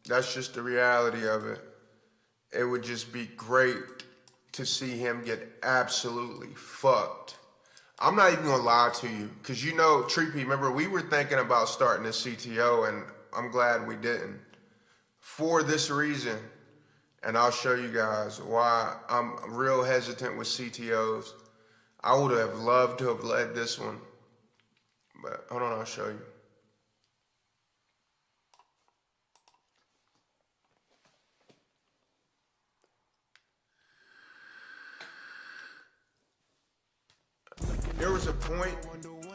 that's just the reality of it. It would just be great to see him get absolutely fucked. I'm not even gonna lie to you, because you know, Treepy, remember we were thinking about starting a CTO, and I'm glad we didn't. For this reason, and I'll show you guys why I'm real hesitant with CTOs. I would have loved to have led this one, but hold on, I'll show you. There was a point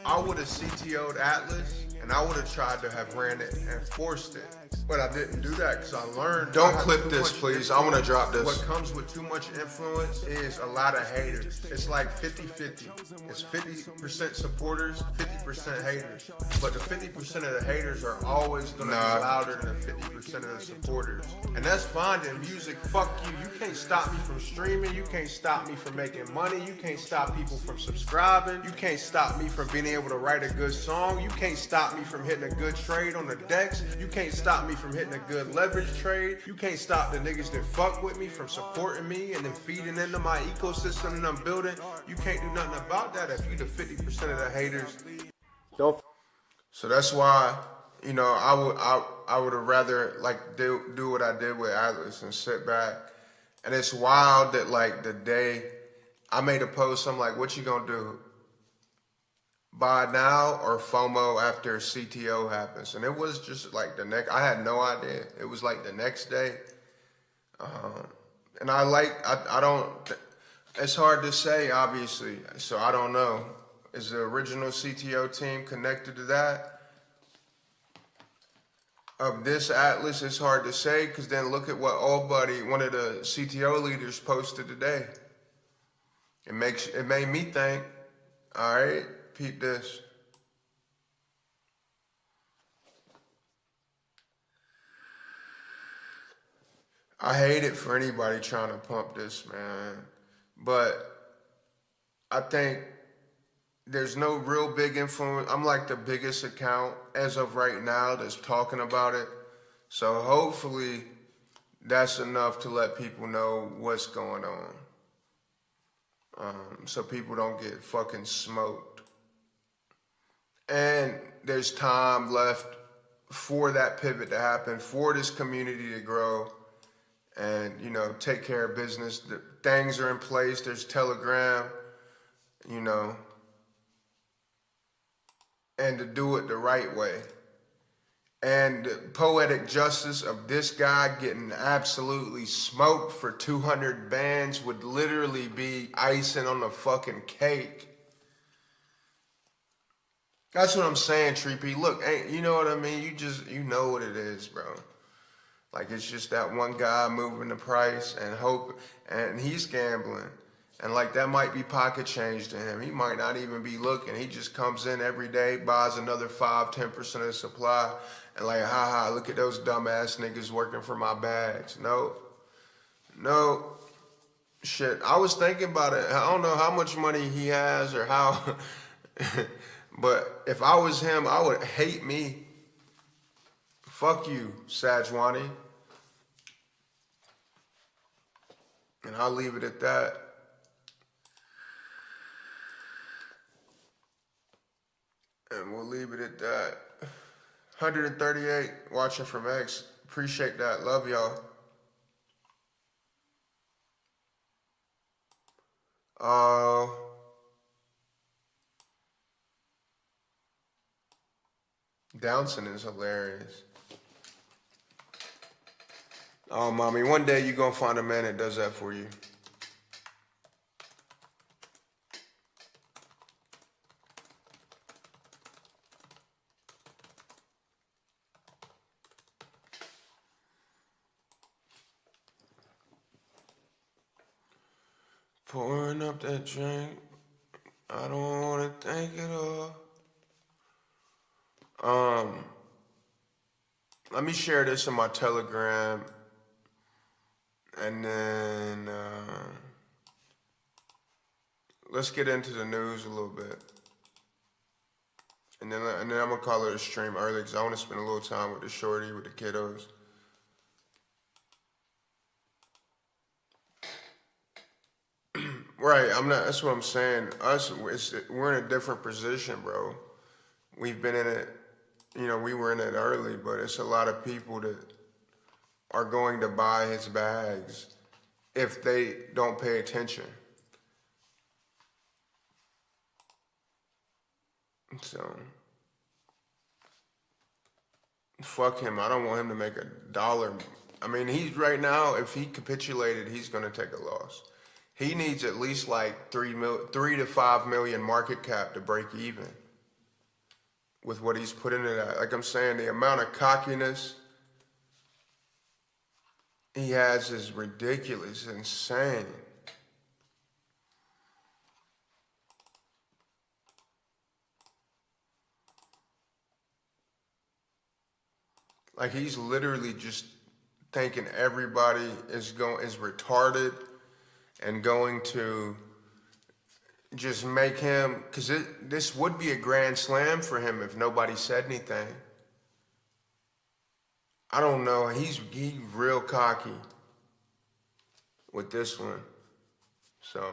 I would have CTO'd Atlas, and I would have tried to have ran it and forced it. But I didn't do that because I learned. Don't I have clip too this, much please. I want to influence. drop this. What comes with too much influence is a lot of haters. It's like 50-50. It's 50% supporters, 50% haters. But the 50% of the haters are always going to be louder than the 50% of the supporters. And that's fine in music. Fuck you. You can't stop me from streaming. You can't stop me from making money. You can't stop people from subscribing. You can't stop me from being able to write a good song. You can't stop me from hitting a good trade on the decks. You can't stop me from hitting a good leverage trade. You can't stop the niggas that fuck with me from supporting me and then feeding into my ecosystem that I'm building. You can't do nothing about that if you the 50% of the haters. Don't. So that's why, you know, I would have rather like do what I did with Atlas and sit back. And it's wild that like the day I made a post, I'm like, what you gonna do? Buy now or FOMO after CTO happens? And it was just like the next, I had no idea. It was like the next day. And I don't, it's hard to say, obviously. So I don't know. Is the original CTO team connected to that? Of this Atlas, it's hard to say, because then look at what Old Buddy, one of the CTO leaders, posted today. It made me think, all right, peep this. I hate it for anybody trying to pump this, man. But I think there's no real big influence. I'm like the biggest account as of right now that's talking about it. So hopefully that's enough to let people know what's going on. So people don't get fucking smoked. And there's time left for that pivot to happen, for this community to grow and, you know, take care of business. The things are in place. There's Telegram, you know, and to do it the right way. And the poetic justice of this guy getting absolutely smoked for 200 bands would literally be icing on the fucking cake. That's what I'm saying, Treepy. Look, you know what I mean? You know what it is, bro. Like, it's just that one guy moving the price and he's gambling. And like, that might be pocket change to him. He might not even be looking. He just comes in every day, buys another 5-10% of the supply, and like, look at those dumbass niggas working for my bags. No. Shit, I was thinking about it. I don't know how much money he has or how, but if I was him, I would hate me. Fuck you, Sajwani. And I'll leave it at that. And we'll leave it at that. 138 watching from X. Appreciate that. Love y'all. Downson is hilarious. Oh, mommy, one day you're going to find a man that does that for you. Pouring up that drink, I don't want to think it all. Let me share this in my Telegram, and then let's get into the news a little bit. And then I'm gonna call it a stream early because I want to spend a little time with the shorty, with the kiddos. Right, that's what I'm saying. We're in a different position, bro. We've been in it, you know, we were in it early, but it's a lot of people that are going to buy his bags if they don't pay attention. So, fuck him. I don't want him to make $1. I mean, he's right now, if he capitulated, he's going to take a loss. He needs at least like 3 to 5 million market cap to break even with what he's put into that. Like I'm saying, the amount of cockiness he has is ridiculous, insane. Like he's literally just thinking everybody is retarded and going to just make him, because this would be a grand slam for him if nobody said anything. I don't know. He real cocky with this one. So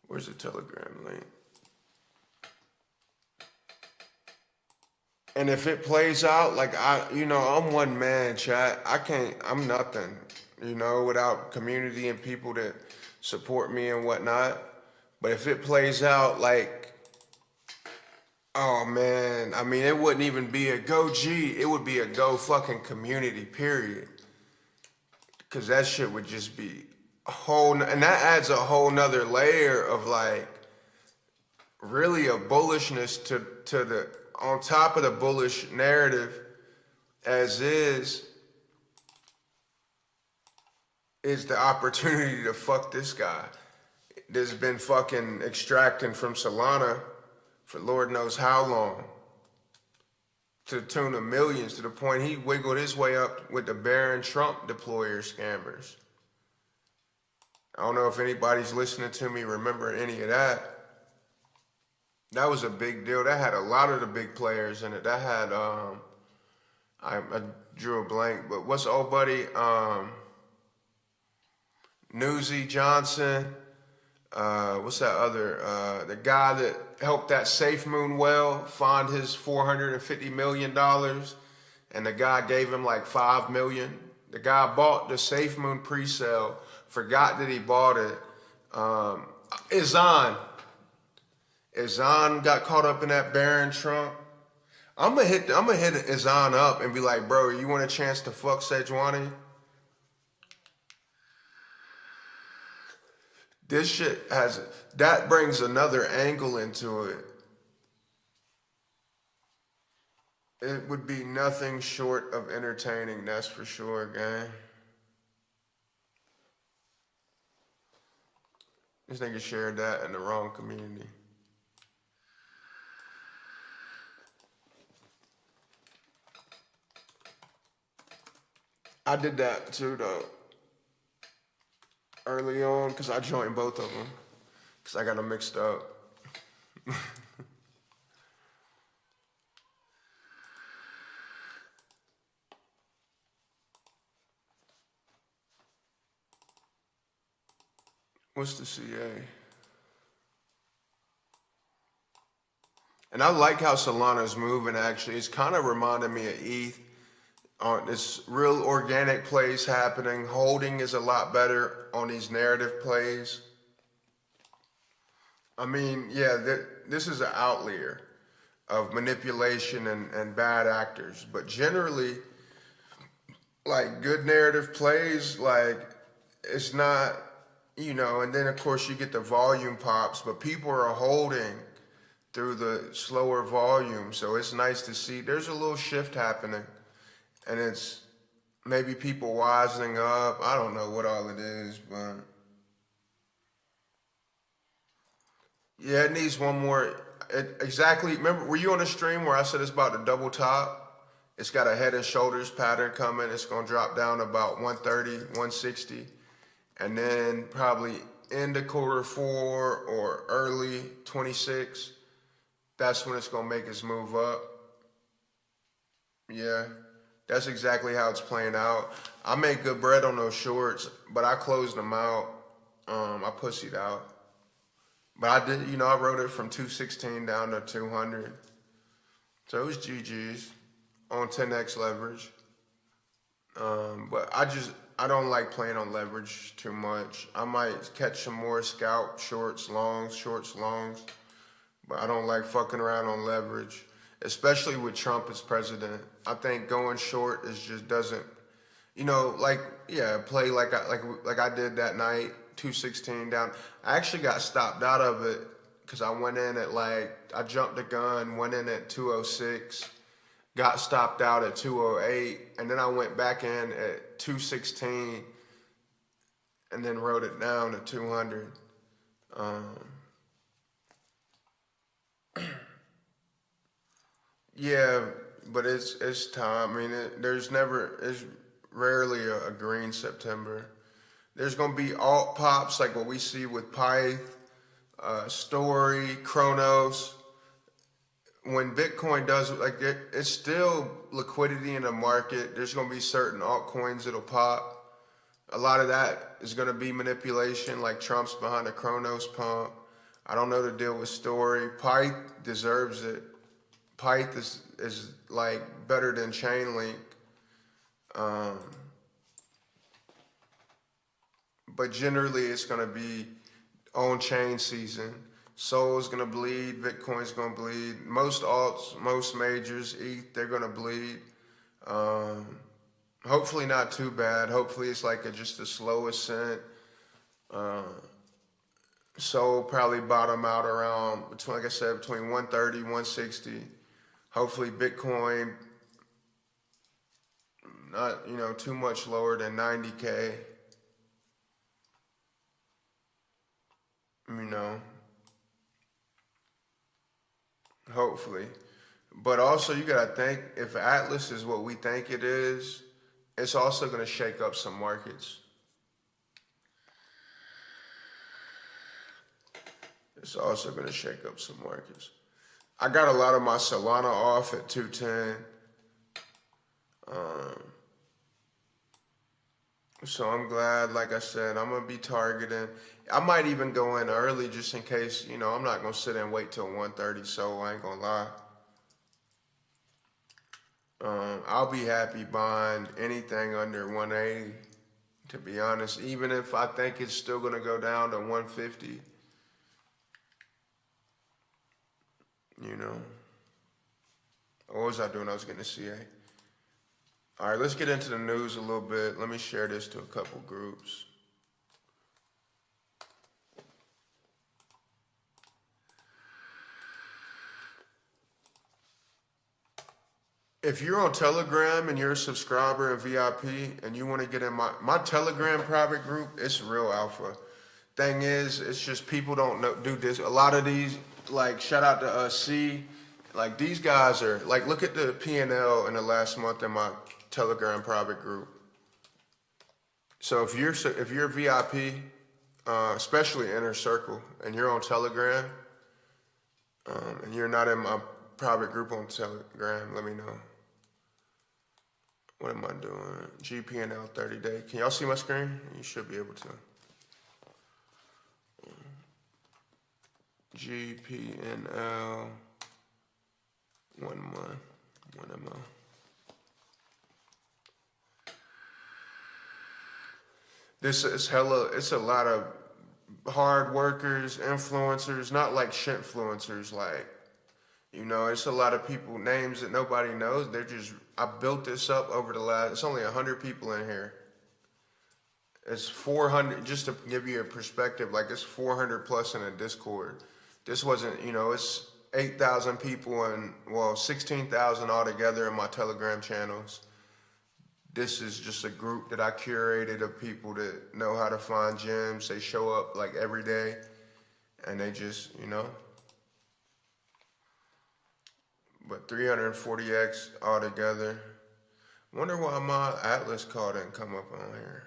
where's the Telegram link? And if it plays out, like I'm one man, chat. I'm nothing, without community and people that support me and whatnot. But if it plays out like, oh man, I mean, it wouldn't even be a go G, it would be a go fucking community, period. Cause that shit would just be and that adds a whole nother layer of like, really a bullishness to the, on top of the bullish narrative as is the opportunity to fuck this guy that's been fucking extracting from Solana for Lord knows how long, to the tune of millions, to the point he wiggled his way up with the Barron Trump deployer scammers. I don't know if anybody's listening to me remember any of that. That was a big deal. That had a lot of the big players in it. That had, I drew a blank, but what's the old buddy? Newsy Johnson. What's that other? The guy that helped that SafeMoon well find his $450 million, and the guy gave him like $5 million. The guy bought the SafeMoon pre-sale, forgot that he bought it. Izan got caught up in that Barron Trump. I'm gonna hit Izan up and be like, bro, you want a chance to fuck Sejuani? This shit that brings another angle into it. It would be nothing short of entertaining, that's for sure, gang. This nigga shared that in the wrong community. I did that too, though, early on, because I joined both of them, because I got them mixed up. What's the CA? And I like how Solana's moving, actually. It's kind of reminding me of ETH. This real organic plays happening. Holding is a lot better on these narrative plays. I mean, yeah, this is an outlier of manipulation and bad actors. But generally, like, good narrative plays, like, it's not, and then of course you get the volume pops, but people are holding through the slower volume. So it's nice to see there's a little shift happening. And it's maybe people wisening up. I don't know what all it is, but yeah, it needs one more. Exactly. Remember, were you on the stream where I said it's about to double top? It's got a head and shoulders pattern coming. It's going to drop down about 130, 160. And then probably end of quarter 4 or early 26. That's when it's going to make its move up. Yeah. That's exactly how it's playing out. I made good bread on those shorts, but I closed them out. I pussied out. But I did, I wrote it from 216 down to 200. So it was GG's on 10x leverage. But I don't like playing on leverage too much. I might catch some more scalp shorts, longs, but I don't like fucking around on leverage. Especially with Trump as president. I think going short just doesn't, play like I did that night, 216 down. I actually got stopped out of it because I went in at I jumped the gun, went in at 206, got stopped out at 208, and then I went back in at 216, and then wrote it down to 200. Yeah, but it's time. I mean, there's rarely a green September. There's gonna be alt pops like what we see with Pyth, Story, Chronos. When Bitcoin does it's still liquidity in the market. There's gonna be certain altcoins that'll pop. A lot of that is gonna be manipulation, like Trump's behind the Chronos pump. I don't know the deal with Story. Pyth deserves it. Pyth is like better than Chainlink. But generally it's gonna be on-chain season. Sol's gonna bleed, Bitcoin's gonna bleed. Most alts, most majors, ETH, they're gonna bleed. Hopefully not too bad. Hopefully it's just a slow ascent. Sol probably bottom out around between 130, 160. Hopefully Bitcoin not too much lower than 90K. Hopefully. But also you gotta think, if Atlas is what we think it is, it's also gonna shake up some markets. It's also gonna shake up some markets. I got a lot of my Solana off at 210. So I'm glad, like I said, I'm gonna be targeting. I might even go in early just in case, I'm not gonna sit and wait till 130, so I ain't gonna lie. I'll be happy buying anything under 180, to be honest, even if I think it's still gonna go down to 150. What was I doing? I was getting a CA. All right, let's get into the news a little bit. Let me share this to a couple groups. If you're on Telegram and you're a subscriber and VIP and you want to get in my Telegram private group, it's real alpha. Thing is, it's just people don't do this. A lot of these, shout out to C, these guys are, look at the P&L in the last month in my Telegram private group. So if you're VIP, especially Inner Circle, and you're on Telegram, and you're not in my private group on Telegram, let me know. What am I doing? GPNL 30 day. Can y'all see my screen? You should be able to. GPNL 1 month, 1 MO. This is it's a lot of hard workers, influencers, not like shitfluencers, it's a lot of people, names that nobody knows. I built this up over it's only 100 people in here. It's 400, just to give you a perspective, it's 400 plus in a Discord. This wasn't, it's 8,000 people and, 16,000 altogether in my Telegram channels. This is just a group that I curated of people that know how to find gems. They show up every day and they just, But 340X altogether. Wonder why my Atlas call didn't come up on here.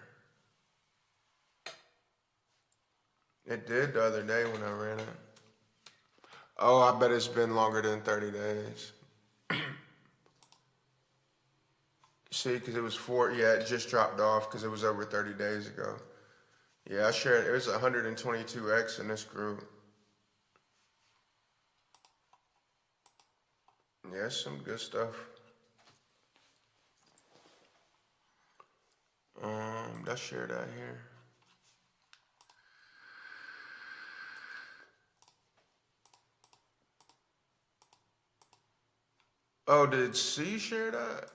It did the other day when I ran it. Oh, I bet it's been longer than 30 days. See, because it was it just dropped off because it was over 30 days ago. Yeah, I shared, it was 122X in this group. Yeah, some good stuff. Let's share that here. Oh, did C share that?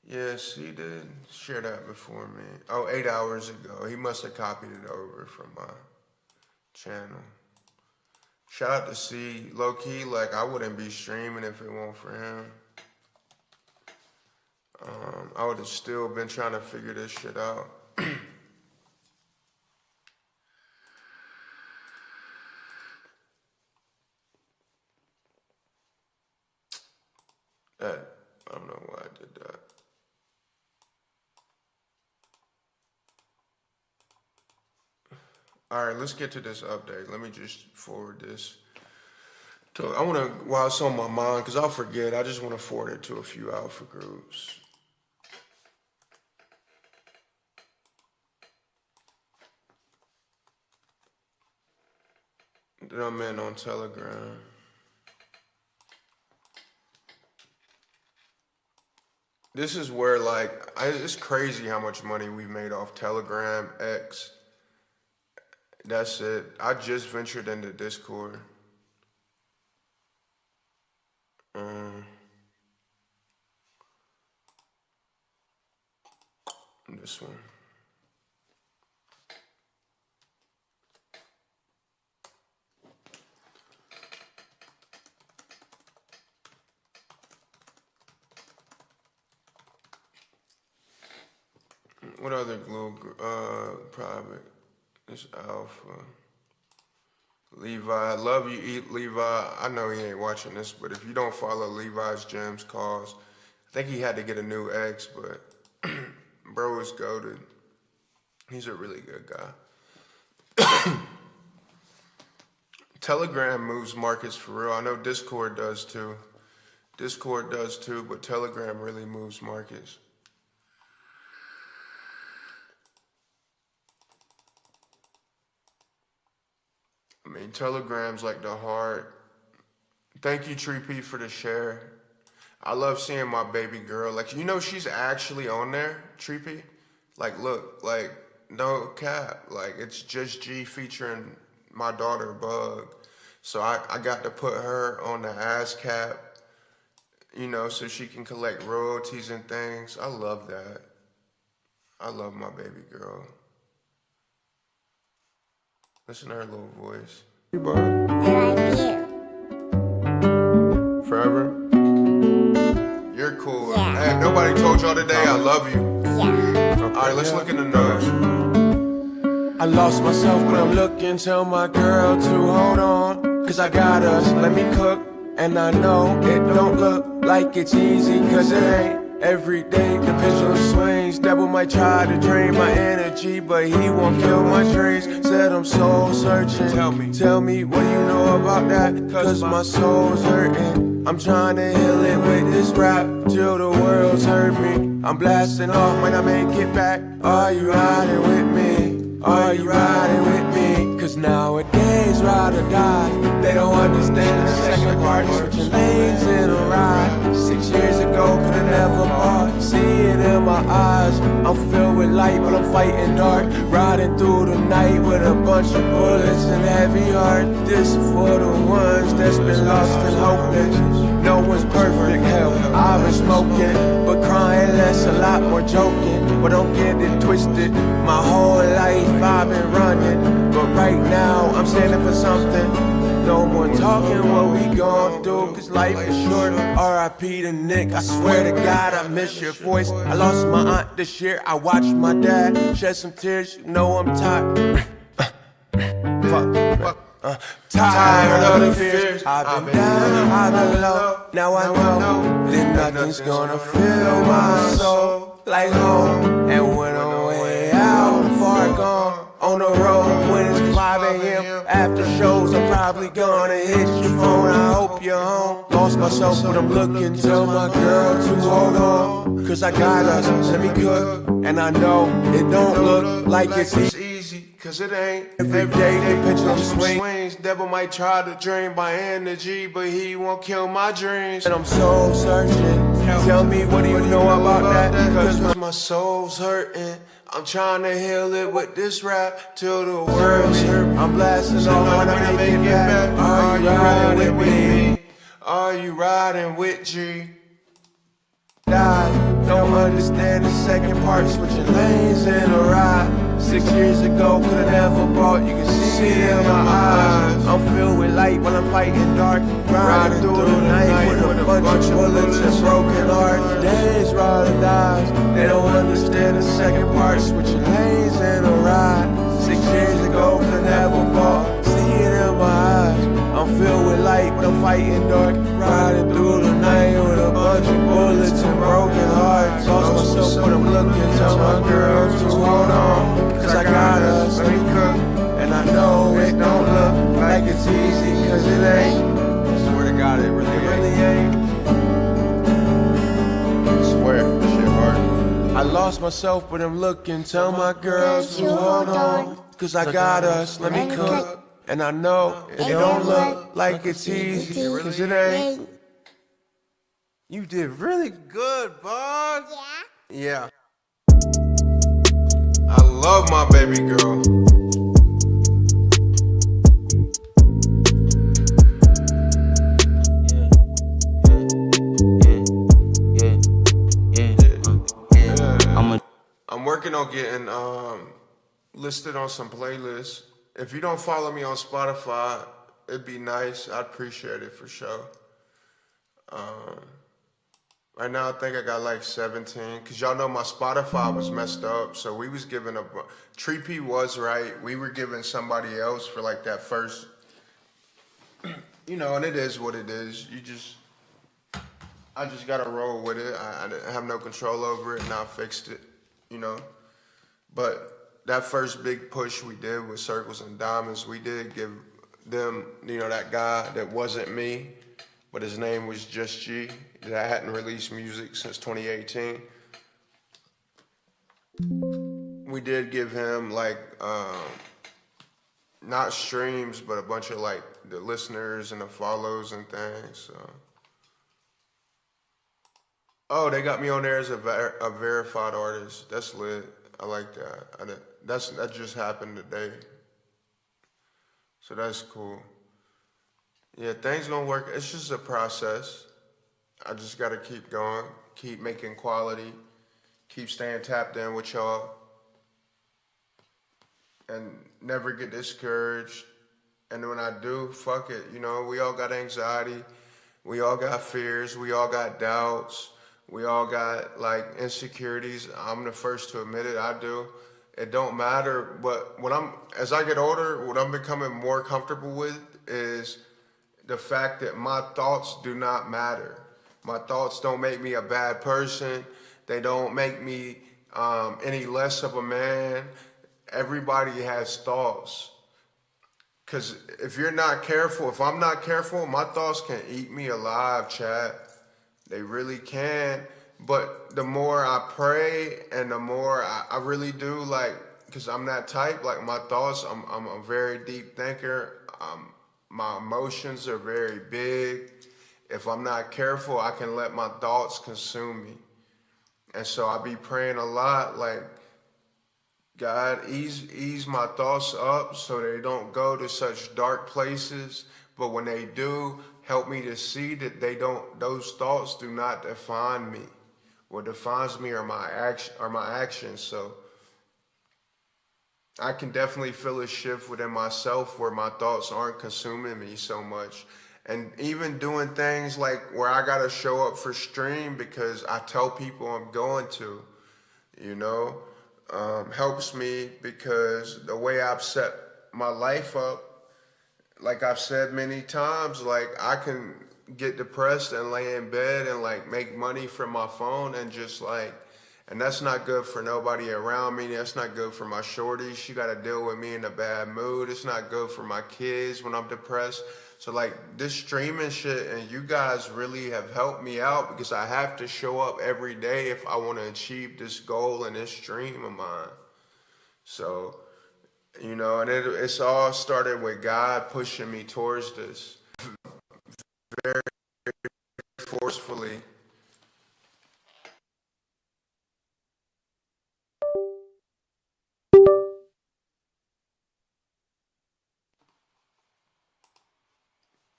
Yes, he did share that before me. Oh, 8 hours ago. He must have copied it over from my channel. Shout out to C. Low key, like I wouldn't be streaming if it weren't for him. I would have still been trying to figure this shit out. I don't know why I did that. All right, let's get to this update. Let me just forward this. I want to, while it's on my mind, because I'll forget, I just want to forward it to a few alpha groups. That I'm in on Telegram. This is where, like, it's crazy how much money we made off Telegram, X. That's it. I just ventured into Discord. This one. What other private? This Alpha. Levi, I love you, eat Levi. I know he ain't watching this, but if you don't follow Levi's Gems Cause, I think he had to get a new ex, but bro is goated. He's a really good guy. Telegram moves markets for real. I know Discord does too. Discord does too, but Telegram really moves markets. I mean, Telegram's like the heart. Thank you, Tree P, for the share. I love seeing my baby girl. Like, you know, she's actually on there, Tree P. Like, look, like, no cap. Like, it's just G featuring my daughter, Bug. So I got to put her on the ASCAP, you know, so she can collect royalties and things. I love that. I love my baby girl. Listen to her little voice. Hey, Bug. I love you. Forever? You're cool. Yeah. Hey, if nobody told y'all today, I love you. Yeah. All right, let's look in the notes. I lost myself, but I'm looking to my girl to hold on. Cause I got us, let me cook. And I know it don't look like it's easy, cause it ain't. Every day the pendulum swings. Devil might try to drain my energy, but he won't kill my dreams. Said I'm soul searching. Tell me what you know about that, cause my soul's hurting. I'm trying to heal it with this rap till the world's hurt me. I'm blasting off when I make it back. Are you riding with me? Are you riding with me? Cause nowadays ride or die. They don't understand the second part. Switching lanes in a ride. 6 years ago could've never bought. See it in my eyes. I'm filled with light but I'm fighting dark. Riding through the night with a bunch of bullets and heavy heart. This for the ones that's been lost and hopeless. No one's perfect, hell, I've been smoking, but crying less, a lot more joking. But don't get it twisted, my whole life I've been running, but right now I'm standing for something. No more talking what we gon' do, cause life is short. R.I.P. to Nick, I swear to God I miss your voice. I lost my aunt this year, I watched my dad shed some tears, you know I'm tired. Tired of the fears. I've been down, I've been low. Now I know that nothing's gonna fill my soul like home. And when I'm way out, far gone on the road, when it's 5 a.m. after shows, I'm probably gonna hit your phone. I hope you're home. Lost myself, but I'm looking to my girl to hold on. Cause I got us, let me cook. And I know it don't look like it's easy, cause it ain't. Every day they pendulum swings. Devil might try to drain my energy, but he won't kill my dreams. And I'm soul searching. Tell me what do you know about that? Cause my soul's hurting. I'm trying to heal it with this rap till the world's hurt. I'm blasting off when I make it back. Are you riding with me? Are you riding with G? Die. don't understand the second part, switching lanes in a ride. 6 years ago, could've never bought, you can see it in my eyes. I'm filled with light while I'm fighting dark, riding through the night with a bunch of bullets and broken hearts. Days rolling dies, they don't understand the second part, switching lanes in a ride. 6 years ago, could've never bought, see it in my eyes. I'm filled with light when I'm fighting dark, riding through the night with a bunch of bullets and broken hearts. Lost myself when I'm looking, tell my girls to hold on, cause I got us, let me cook. And I know it don't look like it's easy, cause it ain't. I swear to God, it really ain't. I swear, this shit hard. I lost myself, but I'm looking, tell my girls to hold on, cause I got us, let me cook. And I know it don't look like it's easy, cause it ain't. You did really good, bud. Yeah. Yeah. I love my baby girl. I'm working on getting listed on some playlists. If you don't follow me on Spotify, it'd be nice. I'd appreciate it for sure. Right now, I think I got like 17, cause y'all know my Spotify was messed up, so we was giving Tree P was right. We were giving somebody else for like that first, and it is what it is. I just gotta roll with it. I have no control over it, and I fixed it, But that first big push we did with Circles and Diamonds, we did give them, that guy that wasn't me, but his name was Just G, that I hadn't released music since 2018. We did give him like, not streams, but a bunch of like the listeners and the follows and things, so. Oh, they got me on there as a verified artist. That's lit. I like that. That just happened today. So that's cool. Yeah, things gonna work. It's just a process. I just gotta keep going, keep making quality, keep staying tapped in with y'all, and never get discouraged. And when I do, fuck it. We all got anxiety. We all got fears. We all got doubts. We all got like insecurities. I'm the first to admit it. I do. It don't matter. But as I get older, what I'm becoming more comfortable with is the fact that my thoughts do not matter. My thoughts don't make me a bad person. They don't make me any less of a man. Everybody has thoughts. Because if I'm not careful, my thoughts can eat me alive, Chad. They really can. But the more I pray and the more I really do, because I'm that type, like my thoughts, I'm a very deep thinker. My emotions are very big. If I'm not careful, I can let my thoughts consume me. And so I be praying a lot, like, God, ease my thoughts up so they don't go to such dark places. But when they do, help me to see that those thoughts do not define me. What defines me are my actions. So I can definitely feel a shift within myself where my thoughts aren't consuming me so much. And even doing things like where I gotta show up for stream because I tell people I'm going to, helps me because the way I've set my life up, like I've said many times, like I can get depressed and lay in bed and like make money from my phone and just like, and that's not good for nobody around me. That's not good for my shorty. She got to deal with me in a bad mood. It's not good for my kids when I'm depressed. So like this streaming shit and you guys really have helped me out because I have to show up every day if I want to achieve this goal and this dream of mine. So, and it's all started with God pushing me towards this very forcefully.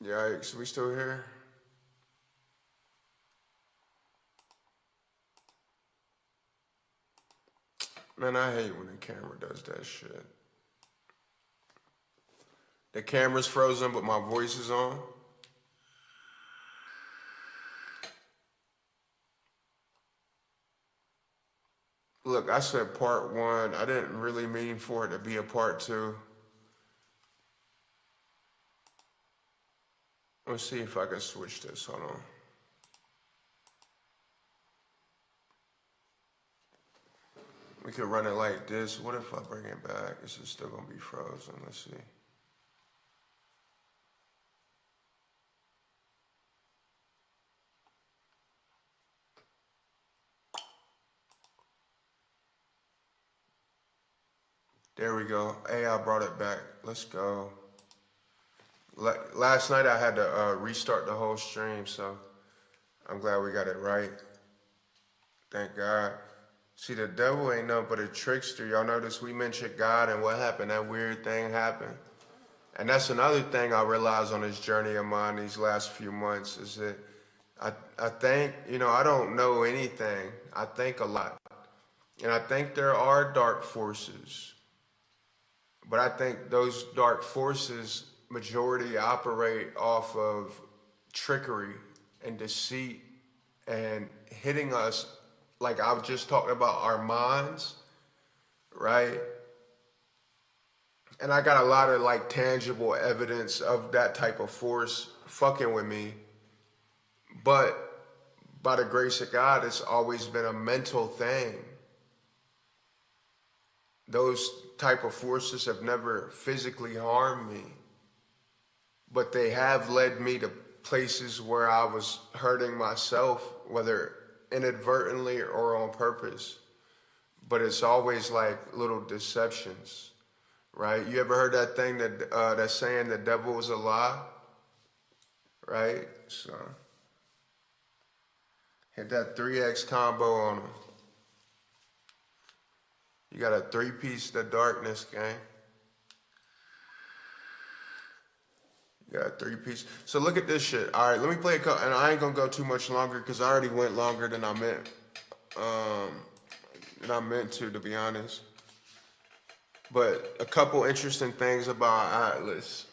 Yikes, we still here? Man, I hate when the camera does that shit. The camera's frozen, but my voice is on. Look, I said part one. I didn't really mean for it to be a part two. Let's see if I can switch this. Hold on. We could run it like this. What if I bring it back? This is still gonna be frozen. Let's see. There we go. AI brought it back. Let's go. Last night I had to restart the whole stream, so I'm glad we got it right. Thank God. See, the devil ain't nothing but a trickster. Y'all notice we mentioned God and what happened? That weird thing happened. And that's another thing I realized on this journey of mine these last few months is that I think, I don't know anything. I think a lot. And I think there are dark forces. But I think those dark forces majority operate off of trickery and deceit and hitting us like I've just talked about our minds, right? And I got a lot of like tangible evidence of that type of force fucking with me. But by the grace of God, it's always been a mental thing. Those type of forces have never physically harmed me, but they have led me to places where I was hurting myself, whether inadvertently or on purpose. But it's always like little deceptions, right? You ever heard that thing that saying the devil is a lie, right? So hit that 3X combo on them. You got a 3-piece of darkness, gang. You got a 3-piece. So look at this shit. All right, let me play a couple, and I ain't gonna go too much longer because I already went longer than I meant. To be honest. But a couple interesting things about Atlas.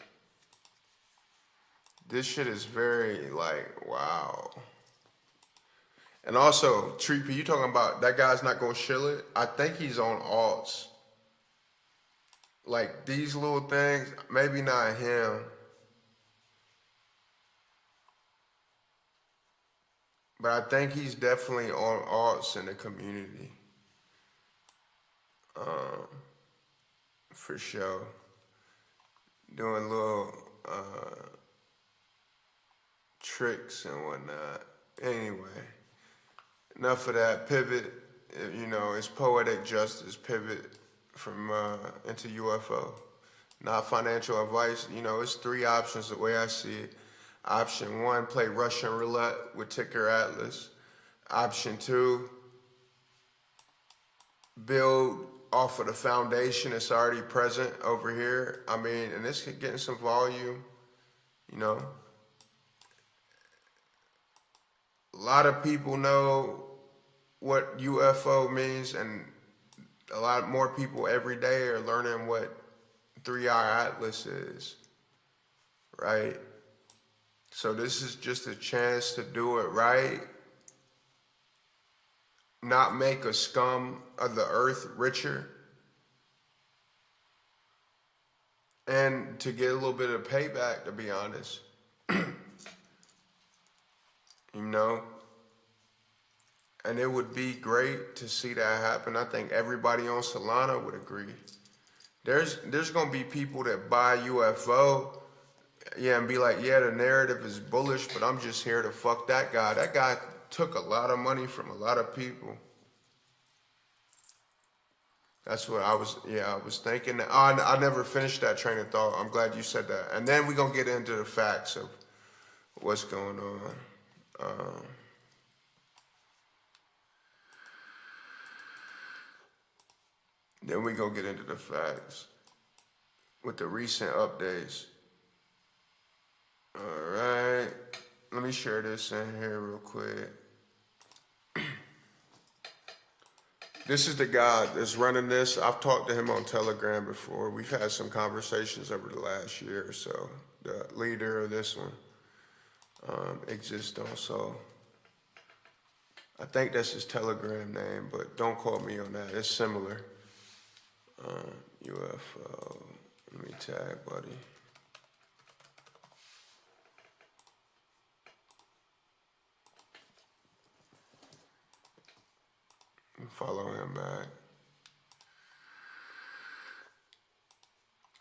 This shit is very like, wow. And also, Treepy, you talking about that guy's not gonna shill it? I think he's on alts. Like these little things, maybe not him. But I think he's definitely on alts in the community. For sure. Doing little tricks and whatnot. Anyway, enough of that. Pivot, it's poetic justice. Pivot from into UFO. Not financial advice. It's 3 options the way I see it. Option 1, play Russian roulette with ticker Atlas. Option 2, build off of the foundation that's already present over here. I mean, and this could get in some volume, A lot of people know what UFO means, and a lot more people every day are learning what 3R Atlas is, right? So this is just a chance to do it right. Not make a scum of the earth richer. And to get a little bit of payback, to be honest. And it would be great to see that happen. I think everybody on Solana would agree. There's gonna be people that buy UFO, and be like, yeah, the narrative is bullish, but I'm just here to fuck that guy. That guy took a lot of money from a lot of people. That's what I was thinking. I never finished that train of thought. I'm glad you said that. And then we're going to get into the facts of what's going on. Then we're going to get into the facts with the recent updates. All right. Let me share this in here real quick. This is the guy that's running this. I've talked to him on Telegram before. We've had some conversations over the last year or so. The leader of this one, Existo. So I think that's his Telegram name, but don't quote me on that. It's similar. UFO. Let me tag, buddy. Follow him back.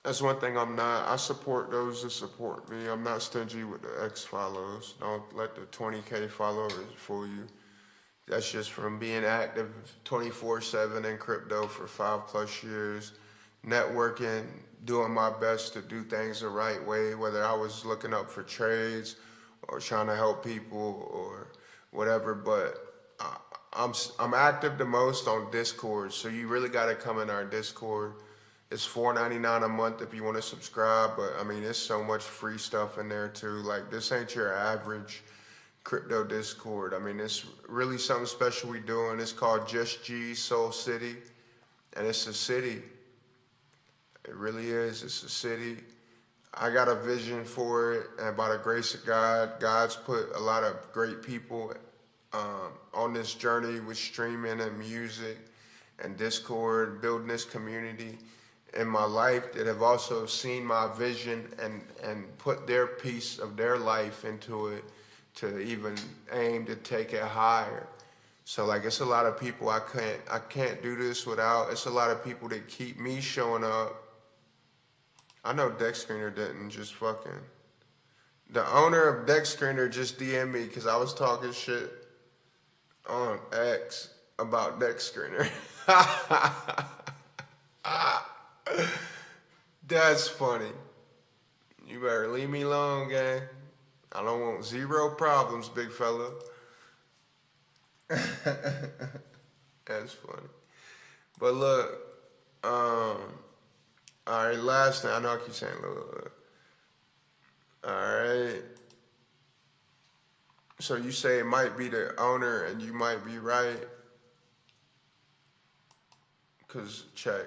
That's one thing I'm not. I support those that support me. I'm not stingy with the X follows. Don't let the 20K followers fool you. That's just from being active 24/7 in crypto for 5+ years, networking, doing my best to do things the right way, whether I was looking up for trades or trying to help people or whatever. But I'm active the most on Discord, so you really got to come in our Discord. It's $4.99 a month if you want to subscribe, but I mean, there's so much free stuff in there too. Like, this ain't your average crypto Discord. I mean, it's really something special we doing. It's called Just G Soul City, and it's a city. It really is. It's a city. I got a vision for it, and by the grace of God, God's put a lot of great people on this journey with streaming and music and Discord, building this community in my life that have also seen my vision and put their piece of their life into it to even aim to take it higher. So like, it's a lot of people I can't do this without. It's a lot of people that keep me showing up. I know Deck Screener didn't just fucking. The owner of Deck Screener just DM'd me because I was talking shit on X about Deck Screener. That's funny. You better leave me alone, gang. I don't want zero problems, big fella. That's funny. But look, all right, last thing. I know I keep saying look. All right. So you say it might be the owner and you might be right. Cause check.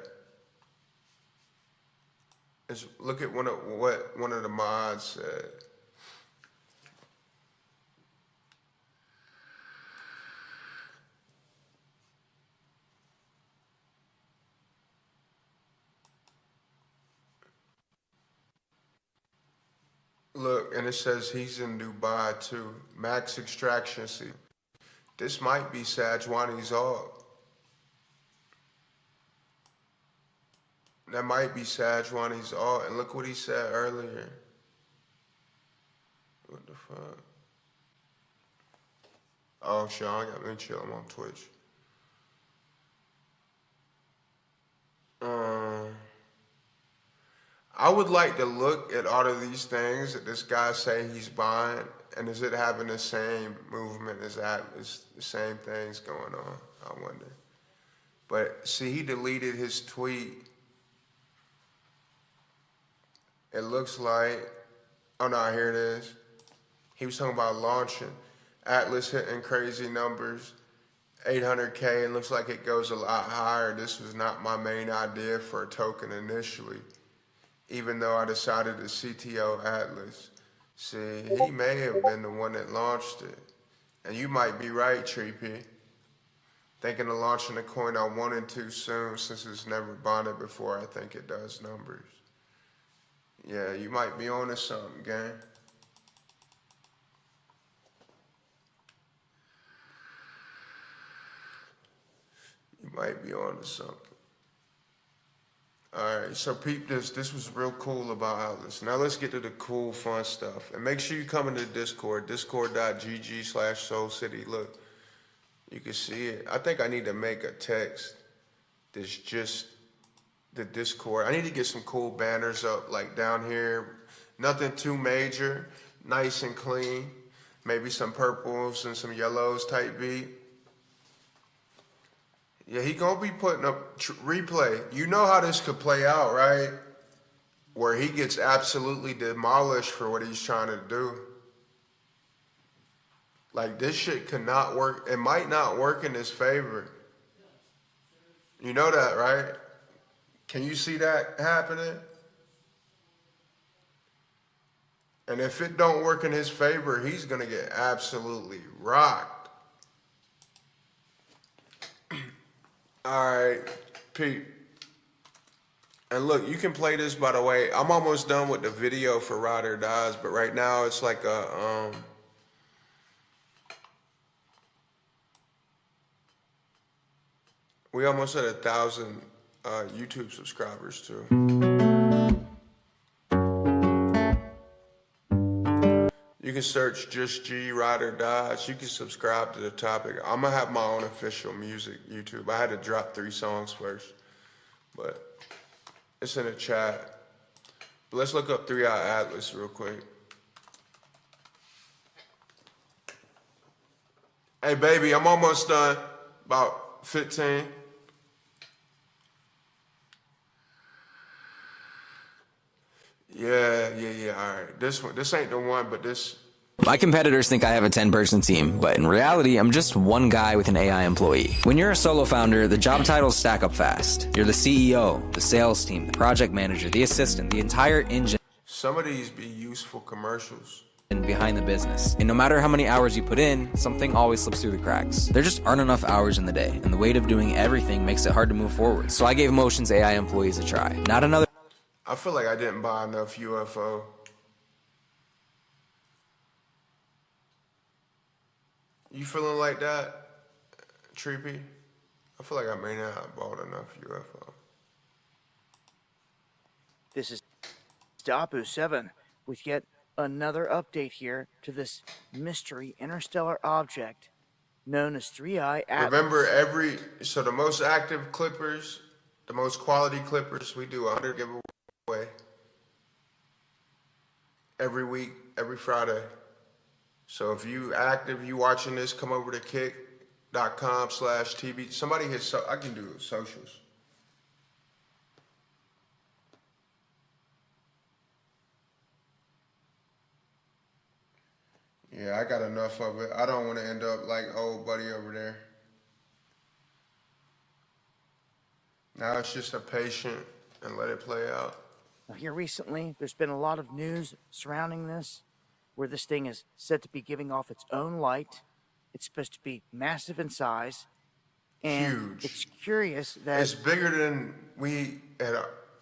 Look at what one of the mods said. Look, and it says he's in Dubai too. Max Extraction. See, this might be Sajwani's alt. That might be Sajwani's alt. And look what he said earlier. What the fuck? Oh, Sean got me chill. I'm on Twitch. I would like to look at all of these things that this guy say he's buying, and is it having the same movement as that? Is the same things going on? I wonder. But see, he deleted his tweet. It looks like, oh no, here it is. He was talking about launching. Atlas hitting crazy numbers, 800K, and looks like it goes a lot higher. This was not my main idea for a token initially, even though I decided to CTO Atlas. See, he may have been the one that launched it. And you might be right, Treepy. Thinking of launching a coin I wanted to soon, since it's never bonded before. I think it does numbers. Yeah, you might be on to something, gang. You might be on to something. All right, so peep this. This was real cool about Atlas. Now let's get to the cool, fun stuff. And make sure you come into Discord, discord.gg/SoulCity. Look, you can see it. I think I need to make a text that's just the Discord. I need to get some cool banners up, like down here. Nothing too major, nice and clean. Maybe some purples and some yellows type beat. Yeah, he gonna be putting up replay. You know how this could play out, right? Where he gets absolutely demolished for what he's trying to do. Like, this shit cannot work. It might not work in his favor. You know that, right? Can you see that happening? And if it don't work in his favor, he's going to get absolutely rocked. All right, Pete. And look, you can play this, by the way. I'm almost done with the video for Ride or Dies, but right now it's like a, we almost at 1,000 YouTube subscribers too. You can search just G Ride or Dies. You can subscribe to the topic. I'm gonna have my own official music YouTube. I had to drop 3 songs first, but it's in the chat. But let's look up 3 Eye Atlas real quick. Hey baby, I'm almost done. About 15. Yeah, all right. This ain't the one, but this. My competitors think I have a 10-person team, but in reality, I'm just one guy with an AI employee. When you're a solo founder, the job titles stack up fast. You're the CEO, the sales team, the project manager, the assistant, the entire engine Some of these be useful commercials. behind the business. And no matter how many hours you put in, something always slips through the cracks. There just aren't enough hours in the day, and the weight of doing everything makes it hard to move forward. So I gave Motion's AI employees a try. Not another I feel like I didn't buy enough UFO. You feeling like that, Treepy? I feel like I may not have bought enough UFO. This is Dapu7 with yet another update here to this mystery interstellar object known as 3-Eye Atlas. Remember, so the most active clippers, the most quality clippers, we do 100 giveaway every week, every Friday. So if you active, you watching this, come over to kick.com/TB. Somebody hit, I can do socials. Yeah, I got enough of it. I don't want to end up like old buddy over there. Now it's just a patient and let it play out. Now, here recently, there's been a lot of news surrounding this, where this thing is said to be giving off its own light. It's supposed to be massive in size. And Huge. it's curious that It's bigger than we had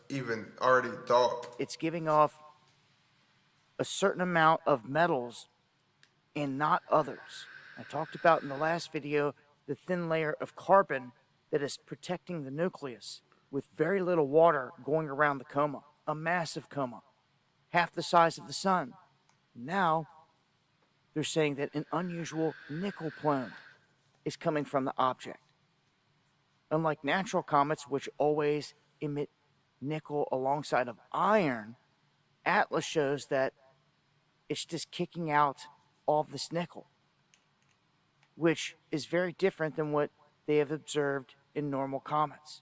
even already thought. it's giving off a certain amount of metals and not others. I talked about in the last video the thin layer of carbon that is protecting the nucleus with very little water going around the coma, a massive coma, half the size of the sun. Now, they're saying that an unusual nickel plume is coming from the object. Unlike natural comets, which always emit nickel alongside of iron, Atlas shows that it's just kicking out all of this nickel, which is very different than what they have observed in normal comets.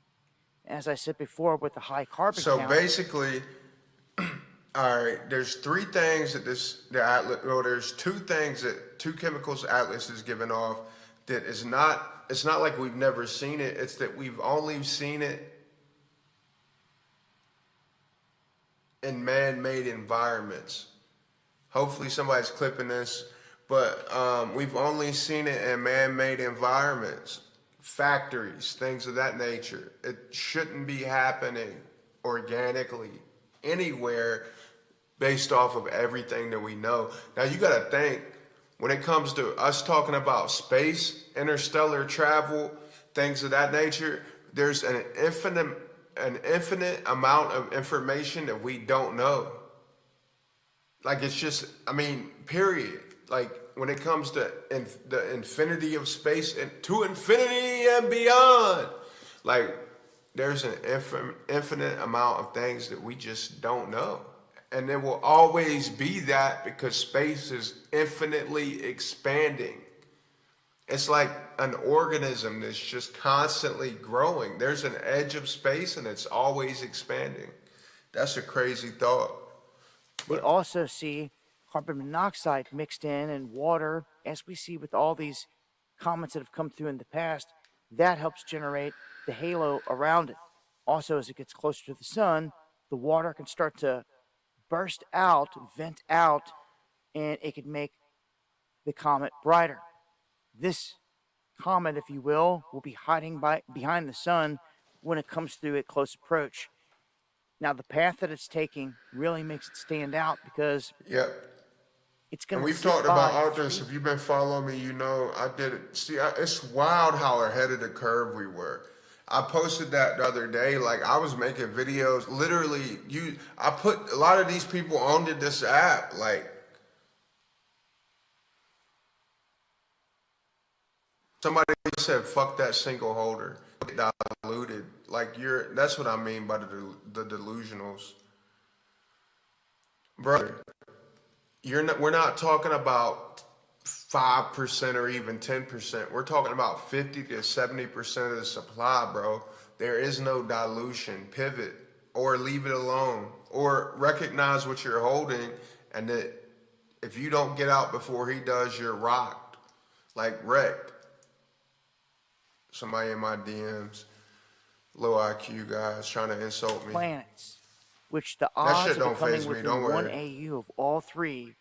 As I said before, with the high carbon So count, basically, all right, there's 3 things that there's 2 things that 2 chemicals Atlas is giving off that is not, it's not like we've never seen it, it's that we've only seen it in man-made environments. Hopefully somebody's clipping this, but we've only seen it in man-made environments, factories, things of that nature. It shouldn't be happening organically anywhere based off of everything that we know. Now you gotta think, when it comes to us talking about space, interstellar travel, things of that nature, there's an infinite amount of information that we don't know. Like, it's just, I mean, period. Like, when it comes to the infinity of space and to infinity and beyond, like, there's an infinite amount of things that we just don't know. And there will always be that because space is infinitely expanding. It's like an organism that's just constantly growing. There's an edge of space and it's always expanding. That's a crazy thought. they also see carbon monoxide mixed in and water, as we see with all these comets that have come through in the past. That helps generate the halo around it. Also, as it gets closer to the sun, the water can start to burst out, vent out, and it could make the comet brighter. This comet, if you will be hiding behind the sun when it comes through at close approach. Now, the path that it's taking really makes it stand out because Yep. it's going And to we've zip talked by about all this. If you've been following me, you know I did it. See, it's wild how ahead of the curve we were. I posted that the other day. Like I was making videos. Literally, I put a lot of these people onto this app. Like somebody said, "Fuck that single holder." Diluted. Like That's what I mean by the delusionals, brother. We're not talking about 5% or even 10%. We're talking about 50 to 70% of the supply, bro. There is no dilution. Pivot or leave it alone or recognize what you're holding, and that if you don't get out before he does, you're rocked, like wrecked. Somebody in my DMs, low IQ guys trying to insult me. planets, which the That odds shit of don't becoming faze me, within don't one worry. AU of all three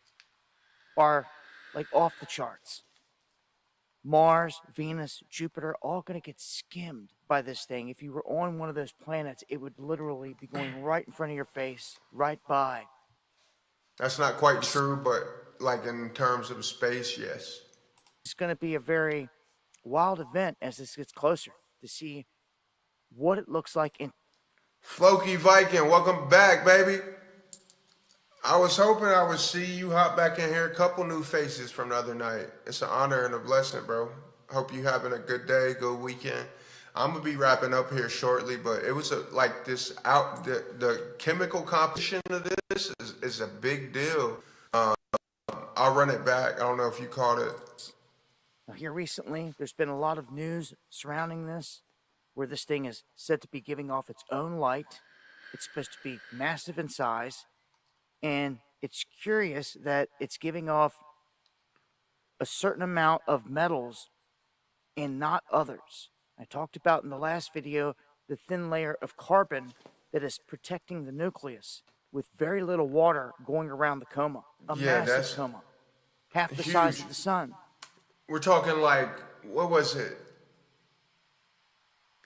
are like off the charts. Mars, Venus, Jupiter, all going to get skimmed by this thing. If you were on one of those planets, it would literally be going right in front of your face, right by. That's not quite true, but like in terms of space, yes. It's going to be a very wild event as this gets closer to see what it looks like in. Floki Viking, welcome back, baby. I was hoping I would see you hop back in here. A couple new faces from the other night. It's an honor and a blessing, bro. Hope you having a good day, good weekend. I'm gonna be wrapping up here shortly, but it was the chemical composition of this is a big deal. I'll run it back. I don't know if you caught it. Now, here recently, there's been a lot of news surrounding this, where this thing is said to be giving off its own light. It's supposed to be massive in size, and it's curious that it's giving off a certain amount of metals and not others. I talked about in the last video the thin layer of carbon that is protecting the nucleus with very little water going around the coma. A Yeah, massive that's coma, half the huge. size of the sun. We're talking like, what was it?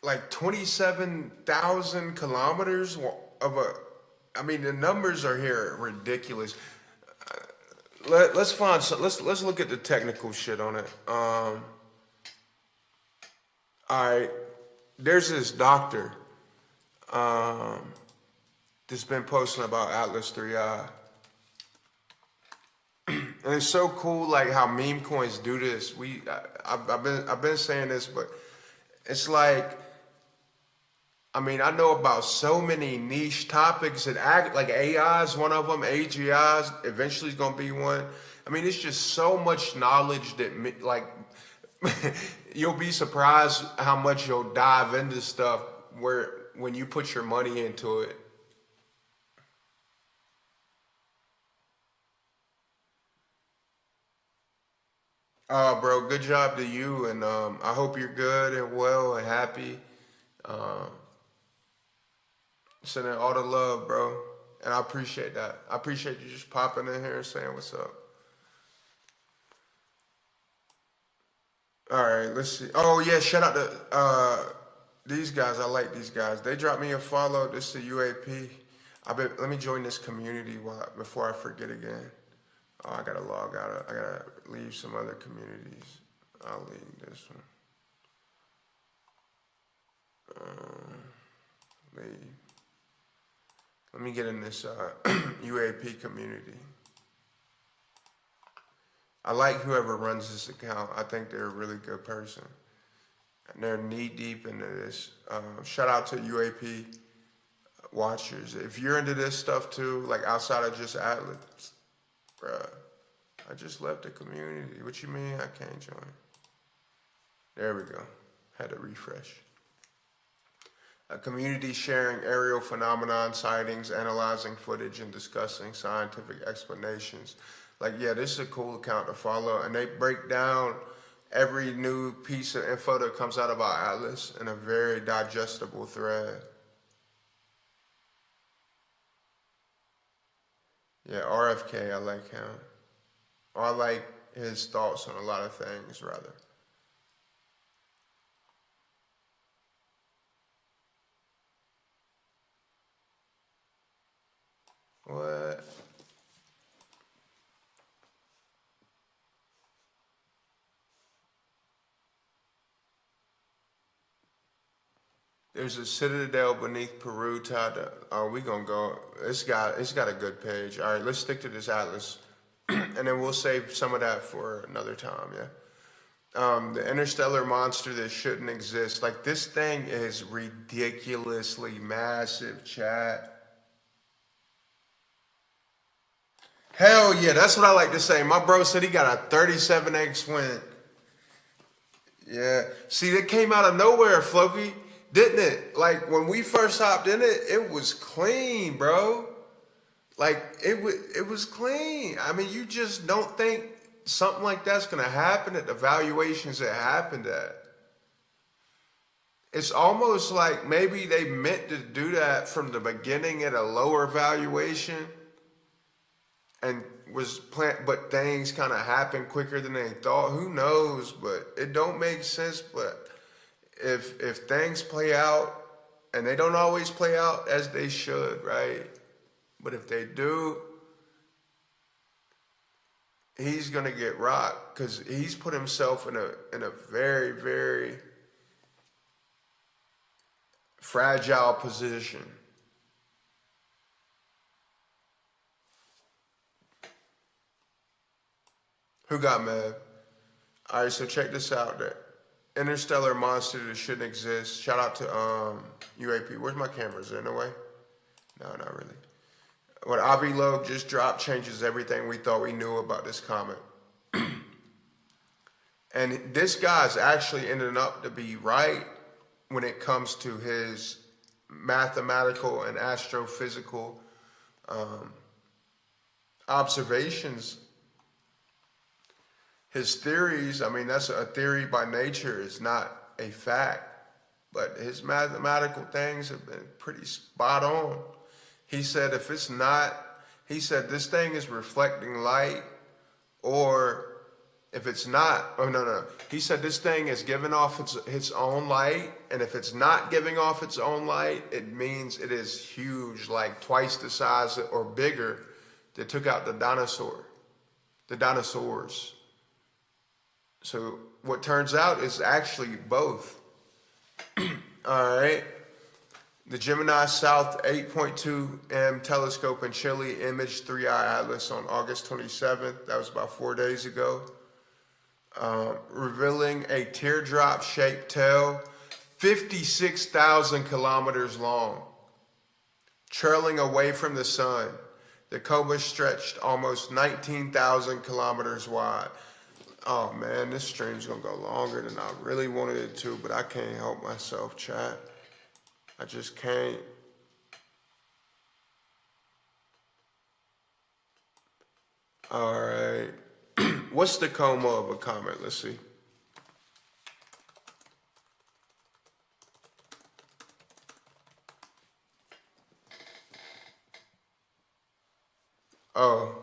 Like 27,000 kilometers of a. I mean, the numbers are here ridiculous. Let's look at the technical shit on it. All right, there's this doctor that's been posting about Atlas 3I. And it's so cool, like how meme coins do this. I've been saying this, but it's like, I mean, I know about so many niche topics that act like AI is one of them. AGI eventually is gonna be one. I mean, it's just so much knowledge that like you'll be surprised how much you'll dive into stuff when you put your money into it. Bro, good job to you, and I hope you're good and well and happy. Sending all the love, bro, and I appreciate that. I appreciate you just popping in here and saying what's up. All right, let's see. Oh yeah, shout out to these guys. I like these guys. They dropped me a follow. This is UAP. Let me join this community before I forget again. Oh, I gotta log out. I gotta leave some other communities. I'll leave this one. Leave. Let me get in this UAP community. I like whoever runs this account. I think they're a really good person. And they're knee deep into this. Shout out to UAP watchers. If you're into this stuff too, like outside of just Atlas, bruh, I just left the community. What you mean I can't join? There we go. Had to refresh. A community sharing aerial phenomenon sightings, analyzing footage, and discussing scientific explanations. Like, yeah, this is a cool account to follow. And they break down every new piece of info that comes out of our atlas in a very digestible thread. Yeah, RFK, I like him. Or I like his thoughts on a lot of things, rather. What? There's a citadel beneath Peru tied to, oh, we gonna go, it's got a good page. All right, let's stick to this atlas. And then we'll save some of that for another time, yeah? The interstellar monster that shouldn't exist. Like, this thing is ridiculously massive, chat. Hell yeah, that's what I like to say. My bro said he got a 37x win. Yeah. See, that came out of nowhere, Floki, didn't it? Like, when we first hopped in it, it was clean, bro. Like, it was clean. I mean, you just don't think something like that's going to happen at the valuations it happened at. It's almost like maybe they meant to do that from the beginning at a lower valuation and but things kind of happened quicker than they thought. Who knows? But it don't make sense. But if things play out, and they don't always play out as they should, right? But if they do, he's gonna get rocked because he's put himself in a very, very fragile position. Who got mad? All right, so check this out. The interstellar monster that shouldn't exist. Shout out to UAP. Where's my camera? Is there no way? No, not really. What Avi Loeb just dropped changes everything we thought we knew about this comet. And this guy's actually ended up to be right when it comes to his mathematical and astrophysical observations. His theories, I mean, that's a theory by nature, it's not a fact. But his mathematical things have been pretty spot on. He said if it's not, he said this thing is reflecting light, or if it's not, oh no. He said this thing is giving off its own light, and if it's not giving off its own light, it means it is huge, like twice the size or bigger that took out the dinosaurs. So what turns out is actually both. All right. The Gemini South 8.2M telescope in Chile imaged 3-eye atlas on August 27th. That was about 4 days ago. Revealing a teardrop-shaped tail, 56,000 kilometers long, trailing away from the sun. The coma stretched almost 19,000 kilometers wide. Oh man, this stream's gonna go longer than I really wanted it to, but I can't help myself, chat. I just can't. All right. What's the coma of a comet? Let's see. Oh.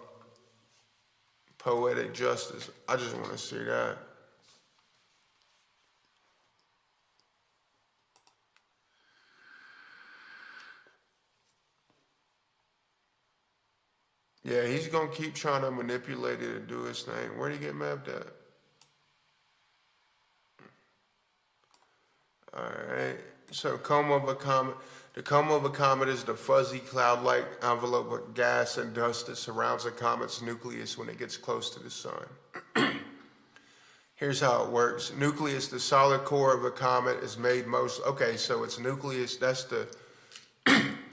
Poetic justice. I just want to see that. Yeah, he's going to keep trying to manipulate it and do his thing. Where'd he get mapped at? All right. So coma of a comet. The coma of a comet is the fuzzy cloud-like envelope of gas and dust that surrounds a comet's nucleus when it gets close to the sun. Here's how it works. Nucleus, the solid core of a comet, is made okay, so its nucleus, that's the,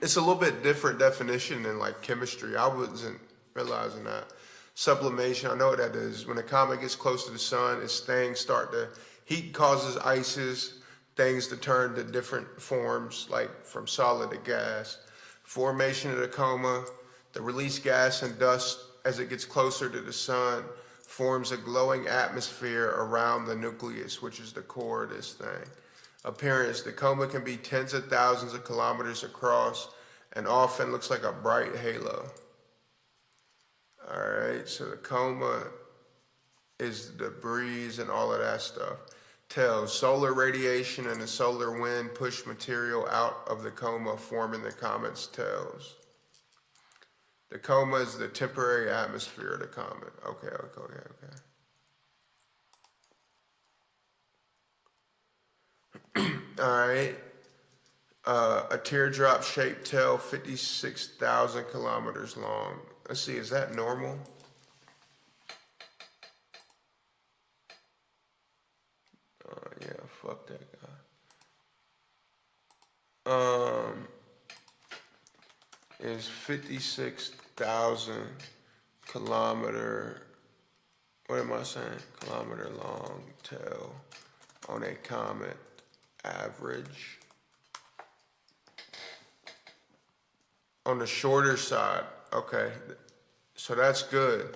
it's a little bit different definition than like chemistry. I wasn't realizing that. Sublimation, I know what that is. When a comet gets close to the sun, its things start to, heat causes ices, things to turn to different forms, like from solid to gas. Formation of the coma, the released gas and dust as it gets closer to the sun, forms a glowing atmosphere around the nucleus, which is the core of this thing. Appearance, the coma can be tens of thousands of kilometers across and often looks like a bright halo. All right, so the coma is the breeze and all of that stuff. Tails, solar radiation and the solar wind push material out of the coma, forming the comet's tails. The coma is the temporary atmosphere of the comet. Okay. All right. A teardrop-shaped tail, 56,000 kilometers long. Let's see, is that normal? Yeah, fuck that guy. Is 56,000 kilometer, what am I saying? Kilometer long tail on a comet average. On the shorter side, okay, so that's good.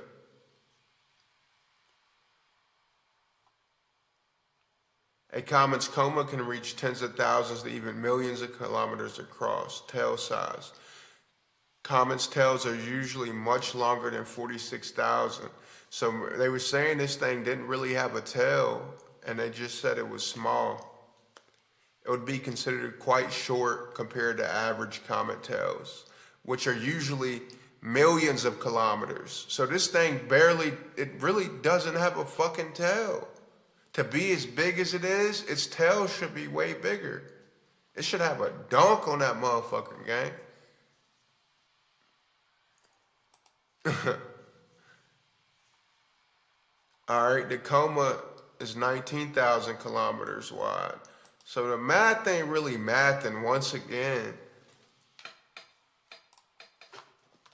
A comet's coma can reach tens of thousands to even millions of kilometers across. Tail size. Comets' tails are usually much longer than 46,000. So they were saying this thing didn't really have a tail, and they just said it was small. It would be considered quite short compared to average comet tails, which are usually millions of kilometers. So this thing it really doesn't have a fucking tail. To be as big as it is, its tail should be way bigger. It should have a dunk on that motherfucker, gang. All right, the coma is 19,000 kilometers wide. So the math ain't really mathing once again.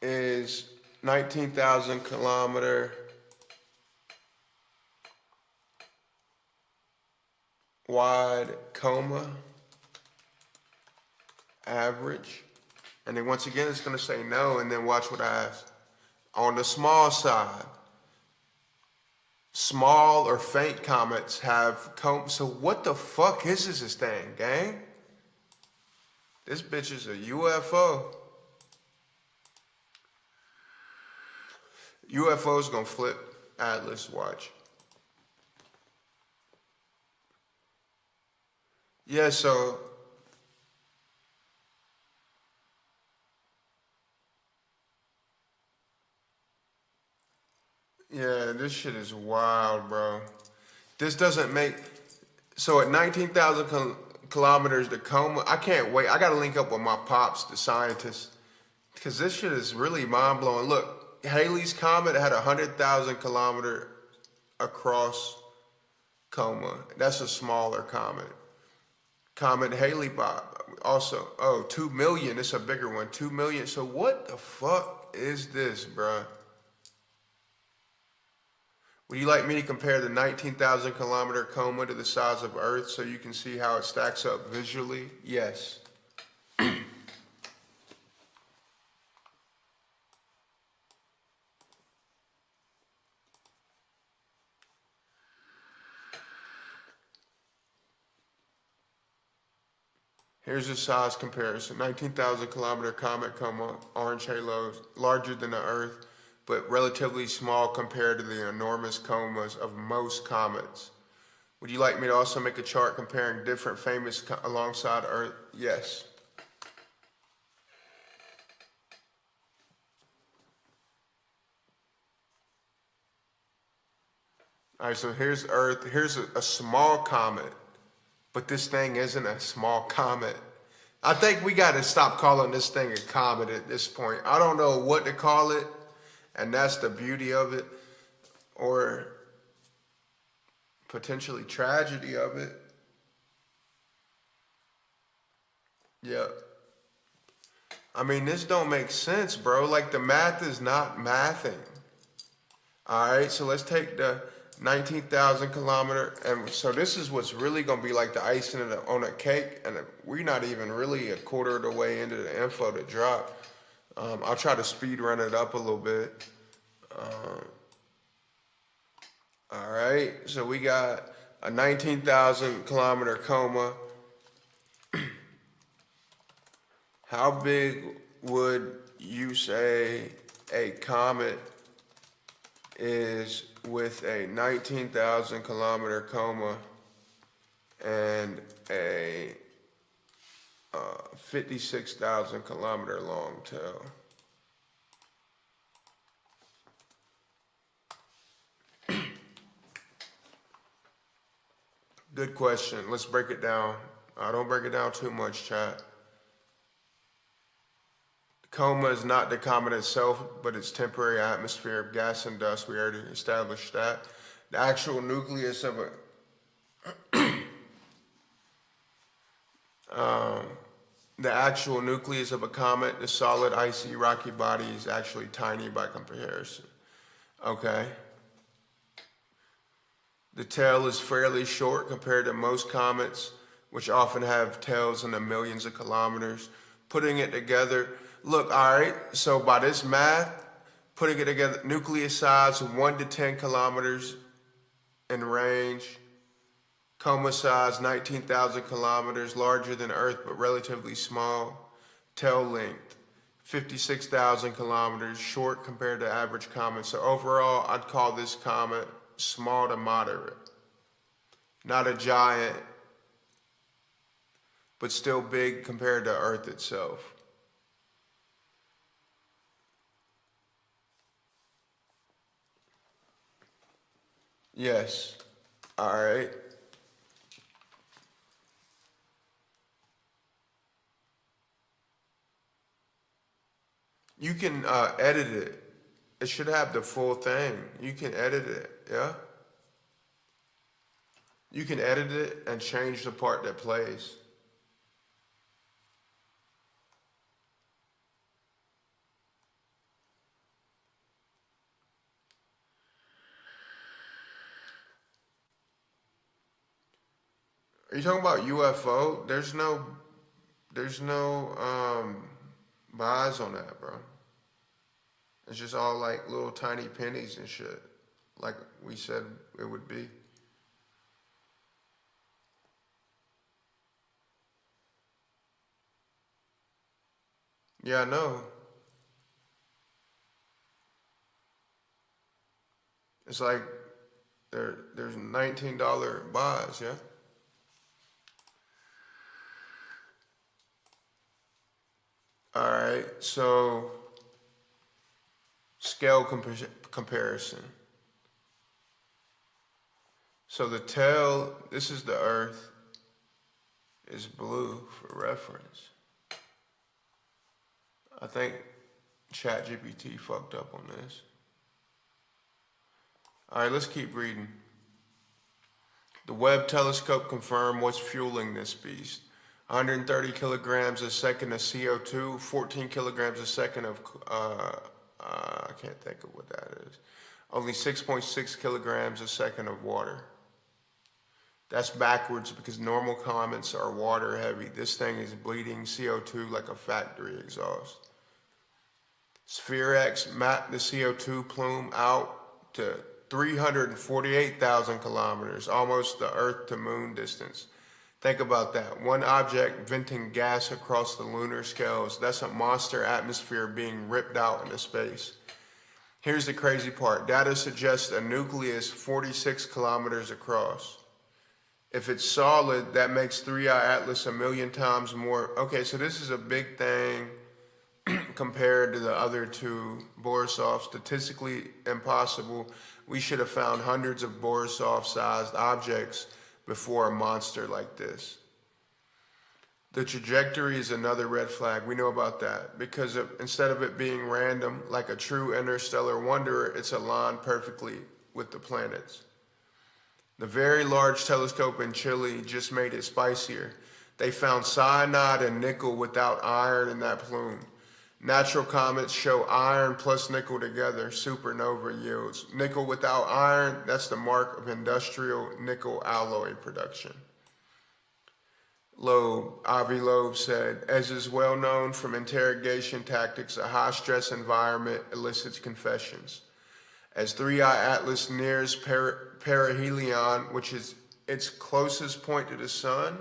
Is 19,000 kilometer wide coma average. And then once again, it's going to say no, and then watch what I ask. On the small side, small or faint comets have coma. So what the fuck is this thing, gang? This bitch is a UFO. UFO's gonna flip Atlas, watch. Yeah, so yeah, this shit is wild, bro. This doesn't make, so at 19,000 kilometers, the coma, I can't wait. I gotta link up with my pops, the scientist, because this shit is really mind blowing. Look, Halley's Comet had 100,000 kilometer across coma. That's a smaller comet. Comet Halley-Bopp also, 2 million, it's a bigger one, 2 million. So what the fuck is this, bruh? Would you like me to compare the 19,000 kilometer coma to the size of Earth so you can see how it stacks up visually? Yes. Here's a size comparison. 19,000 kilometer comet coma, orange halo, larger than the Earth, but relatively small compared to the enormous comas of most comets. Would you like me to also make a chart comparing different famous alongside Earth? Yes. All right, so here's Earth. Here's a small comet, but this thing isn't a small comet. I think we got to stop calling this thing a comet at this point. I don't know what to call it, and that's the beauty of it, or potentially tragedy of it. Yep. I mean, this don't make sense, bro. Like, the math is not mathing. All right, so let's take the 19,000 kilometer, and so this is what's really gonna be like the icing on a cake, and we're not even really a quarter of the way into the info to drop. I'll try to speed run it up a little bit. All right, so we got a 19,000 kilometer coma. How big would you say a comet is with a 19,000 kilometer coma and a 56,000 kilometer long tail? Good question. Let's break it down. Don't break it down too much, chat. Coma is not the comet itself, but its temporary atmosphere of gas and dust. We already established that. The actual nucleus of a the actual nucleus of a comet, the solid, icy, rocky body, is actually tiny by comparison. Okay. The tail is fairly short compared to most comets, which often have tails in the millions of kilometers. Putting it together, look, all right, so by this math, putting it together, nucleus size 1 to 10 kilometers in range, coma size 19,000 kilometers, larger than Earth but relatively small, tail length 56,000 kilometers, short compared to average comets. So overall, I'd call this comet small to moderate. Not a giant, but still big compared to Earth itself. Yes. All right. You can edit it. It should have the full thing. You can edit it, yeah? You can edit it and change the part that plays. Are you talking about UFO? There's no buys on that, bro. It's just all like little tiny pennies and shit, like we said it would be. Yeah, I know. It's like there's $19 buys, yeah? All right, so scale comparison. So the tail, this is the Earth, is blue for reference. I think ChatGPT fucked up on this. All right, let's keep reading. The Webb telescope confirmed what's fueling this beast. 130 kilograms a second of CO2, 14 kilograms a second of, I can't think of what that is. Only 6.6 kilograms a second of water. That's backwards because normal comets are water heavy. This thing is bleeding CO2 like a factory exhaust. SphereX mapped the CO2 plume out to 348,000 kilometers, almost the Earth to moon distance. Think about that. One object venting gas across the lunar scales. That's a monster atmosphere being ripped out into space. Here's the crazy part. Data suggests a nucleus 46 kilometers across. If it's solid, that makes 3I Atlas 1,000,000 times more. Okay, so this is a big thing compared to the other two. Borisov, statistically impossible. We should have found hundreds of Borisov-sized objects before a monster like this. The trajectory is another red flag. We know about that because instead of it being random, like a true interstellar wanderer, it's aligned perfectly with the planets. The Very Large Telescope in Chile just made it spicier. They found cyanide and nickel without iron in that plume. Natural comets show iron plus nickel together, supernova yields. Nickel without iron, that's the mark of industrial nickel alloy production. Avi Loeb said, as is well known from interrogation tactics, a high-stress environment elicits confessions. as 3I Atlas nears perihelion, which is its closest point to the sun,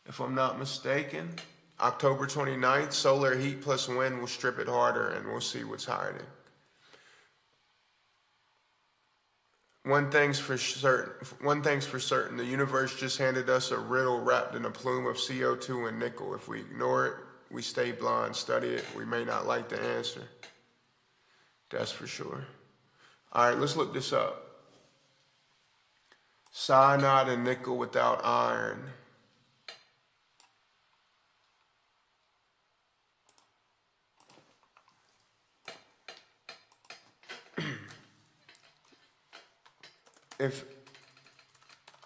if I'm not mistaken. October 29th, solar heat plus wind will strip it harder, and we'll see what's hiding. One thing's for certain, the universe just handed us a riddle wrapped in a plume of CO2 and nickel. If we ignore it, we stay blind. Study it, we may not like the answer. That's for sure. All right, let's look this up. Cyanide and nickel without iron.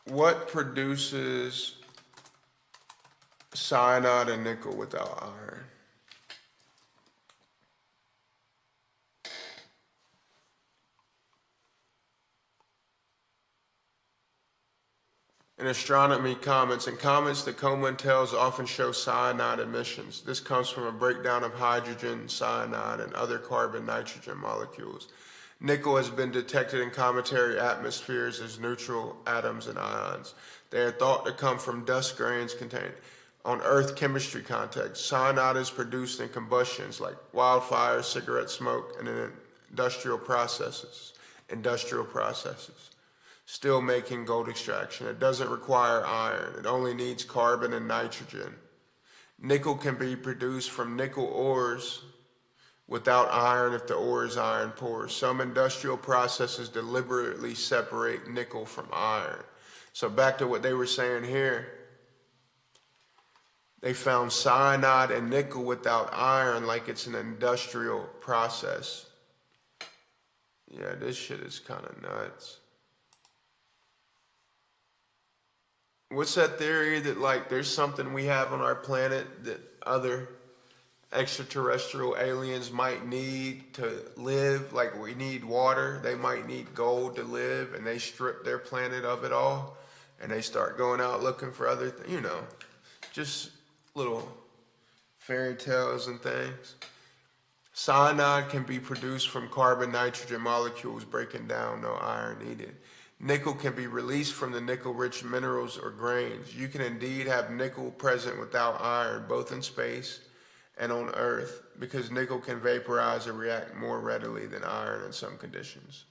What produces cyanide and nickel without iron? In astronomy comments, the COMETELs often show cyanide emissions. This comes from a breakdown of hydrogen, cyanide, and other carbon-nitrogen molecules. Nickel has been detected in cometary atmospheres as neutral atoms and ions. They are thought to come from dust grains contained. On Earth chemistry context, cyanide is produced in combustions like wildfire, cigarette smoke, and in industrial processes. Steel making, gold extraction. It doesn't require iron. It only needs carbon and nitrogen. Nickel can be produced from nickel ores without iron if the ore is iron poor. Some industrial processes deliberately separate nickel from iron. So back to what they were saying here. They found cyanide and nickel without iron like it's an industrial process. Yeah, this shit is kind of nuts. What's that theory that like there's something we have on our planet that other extraterrestrial aliens might need to live? Like we need water, they might need gold to live, and they strip their planet of it all, and they start going out looking for other things, you know, just little fairy tales and things. Cyanide can be produced from carbon-nitrogen molecules breaking down, no iron needed. Nickel can be released from the nickel-rich minerals or grains. You can indeed have nickel present without iron, both in space and on Earth, because nickel can vaporize or react more readily than iron in some conditions.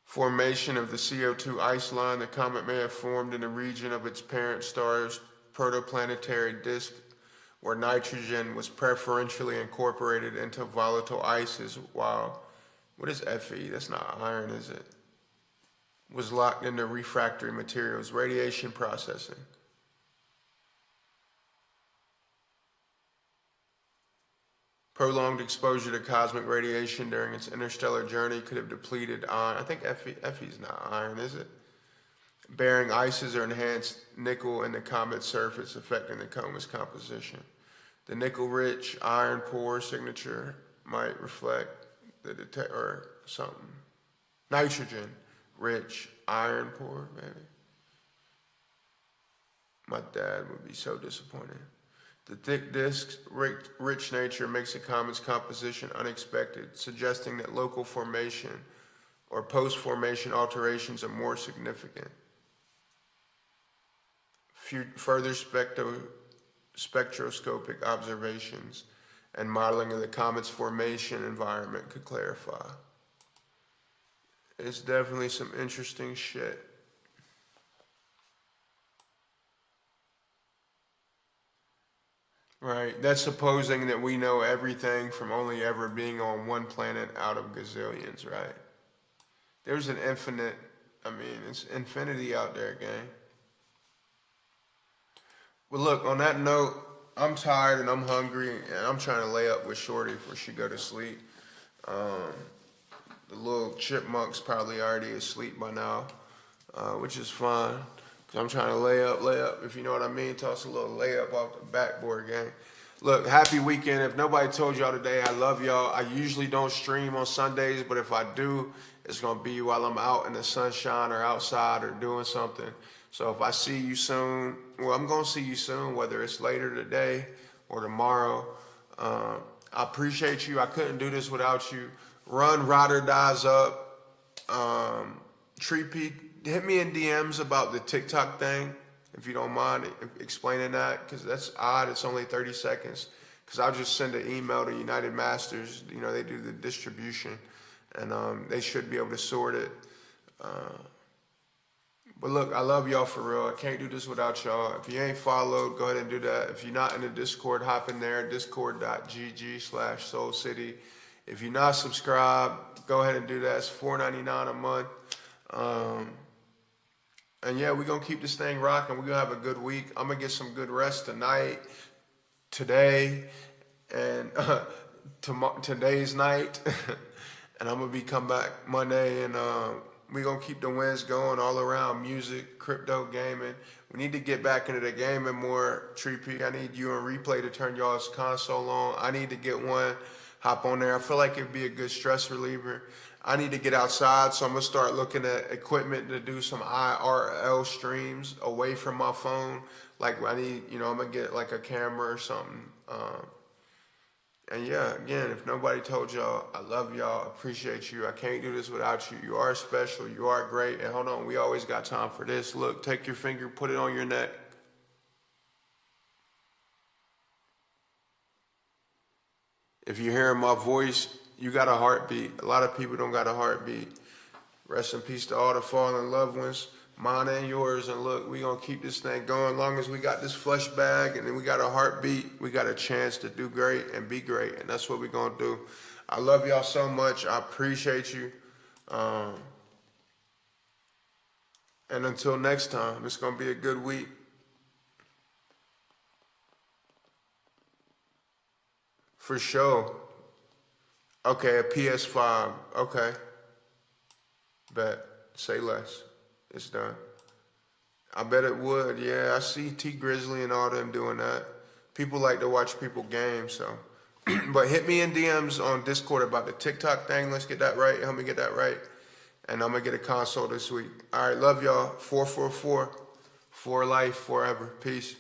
Formation of the CO2 ice line. The comet may have formed in the region of its parent star's protoplanetary disk, where nitrogen was preferentially incorporated into volatile ices, while, what is Fe? That's not iron, is it? Was locked into refractory materials. Radiation processing. Prolonged exposure to cosmic radiation during its interstellar journey could have depleted iron. I think Fe's not iron, is it? Bearing ices or enhanced nickel in the comet's surface, affecting the comet's composition. The nickel-rich, iron-poor signature might reflect the or something. Nitrogen-rich, iron-poor, maybe. My dad would be so disappointed. The thick disk's rich nature makes the comet's composition unexpected, suggesting that local formation or post-formation alterations are more significant. Further spectroscopic observations and modeling of the comet's formation environment could clarify. It's definitely some interesting shit. Right, that's supposing that we know everything from only ever being on one planet out of gazillions, right? There's an infinite, it's infinity out there, gang. Well, look, on that note, I'm tired and I'm hungry and I'm trying to lay up with Shorty before she go to sleep. The little chipmunk's probably already asleep by now, which is fine. I'm trying to lay up, if you know what I mean. Toss a little layup off the backboard, gang. Look, happy weekend. If nobody told y'all today, I love y'all. I usually don't stream on Sundays, but if I do, it's gonna be while I'm out in the sunshine or outside or doing something. So if I see you soon, well, I'm gonna see you soon, whether it's later today or tomorrow. I appreciate you. I couldn't do this without you. Run Ride or Dies up. Tree P, hit me in DMs about the TikTok thing, if you don't mind explaining that, because that's odd. It's only 30 seconds. Because I'll just send an email to United Masters. You know, they do the distribution, and they should be able to sort it. But look, I love y'all for real. I can't do this without y'all. If you ain't followed, go ahead and do that. If you're not in the Discord, hop in there, discord.gg/SoulCity. If you're not subscribed, go ahead and do that. It's $4.99 a month. And yeah, we're going to keep this thing rocking. We're going to have a good week. I'm going to get some good rest tonight, today, and today's night. And I'm going to come back Monday, and we're going to keep the wins going all around music, crypto, gaming. We need to get back into the gaming more, Tree P. I need you and Replay to turn y'all's console on. I need to get one, hop on there. I feel like it'd be a good stress reliever. I need to get outside, so I'm going to start looking at equipment to do some IRL streams away from my phone. Like I need, I'm going to get like a camera or something. And yeah, again, if nobody told y'all, I love y'all, appreciate you. I can't do this without you. You are special. You are great. And hold on, we always got time for this. Look, take your finger, put it on your neck. If you're hearing my voice, you got a heartbeat. A lot of people don't got a heartbeat. Rest in peace to all the fallen loved ones, mine and yours. And look, we gonna keep this thing going. As long as we got this flesh bag and then we got a heartbeat, we got a chance to do great and be great. And that's what we gonna do. I love y'all so much. I appreciate you. And until next time, it's gonna be a good week. For sure. Okay, a PS5. Okay. Bet. Say less. It's done. I bet it would. Yeah, I see T Grizzly and all them doing that. People like to watch people game, so. But hit me in DMs on Discord about the TikTok thing. Let's get that right. Help me get that right. And I'm going to get a console this week. All right, love y'all. 444. For life, forever. Peace.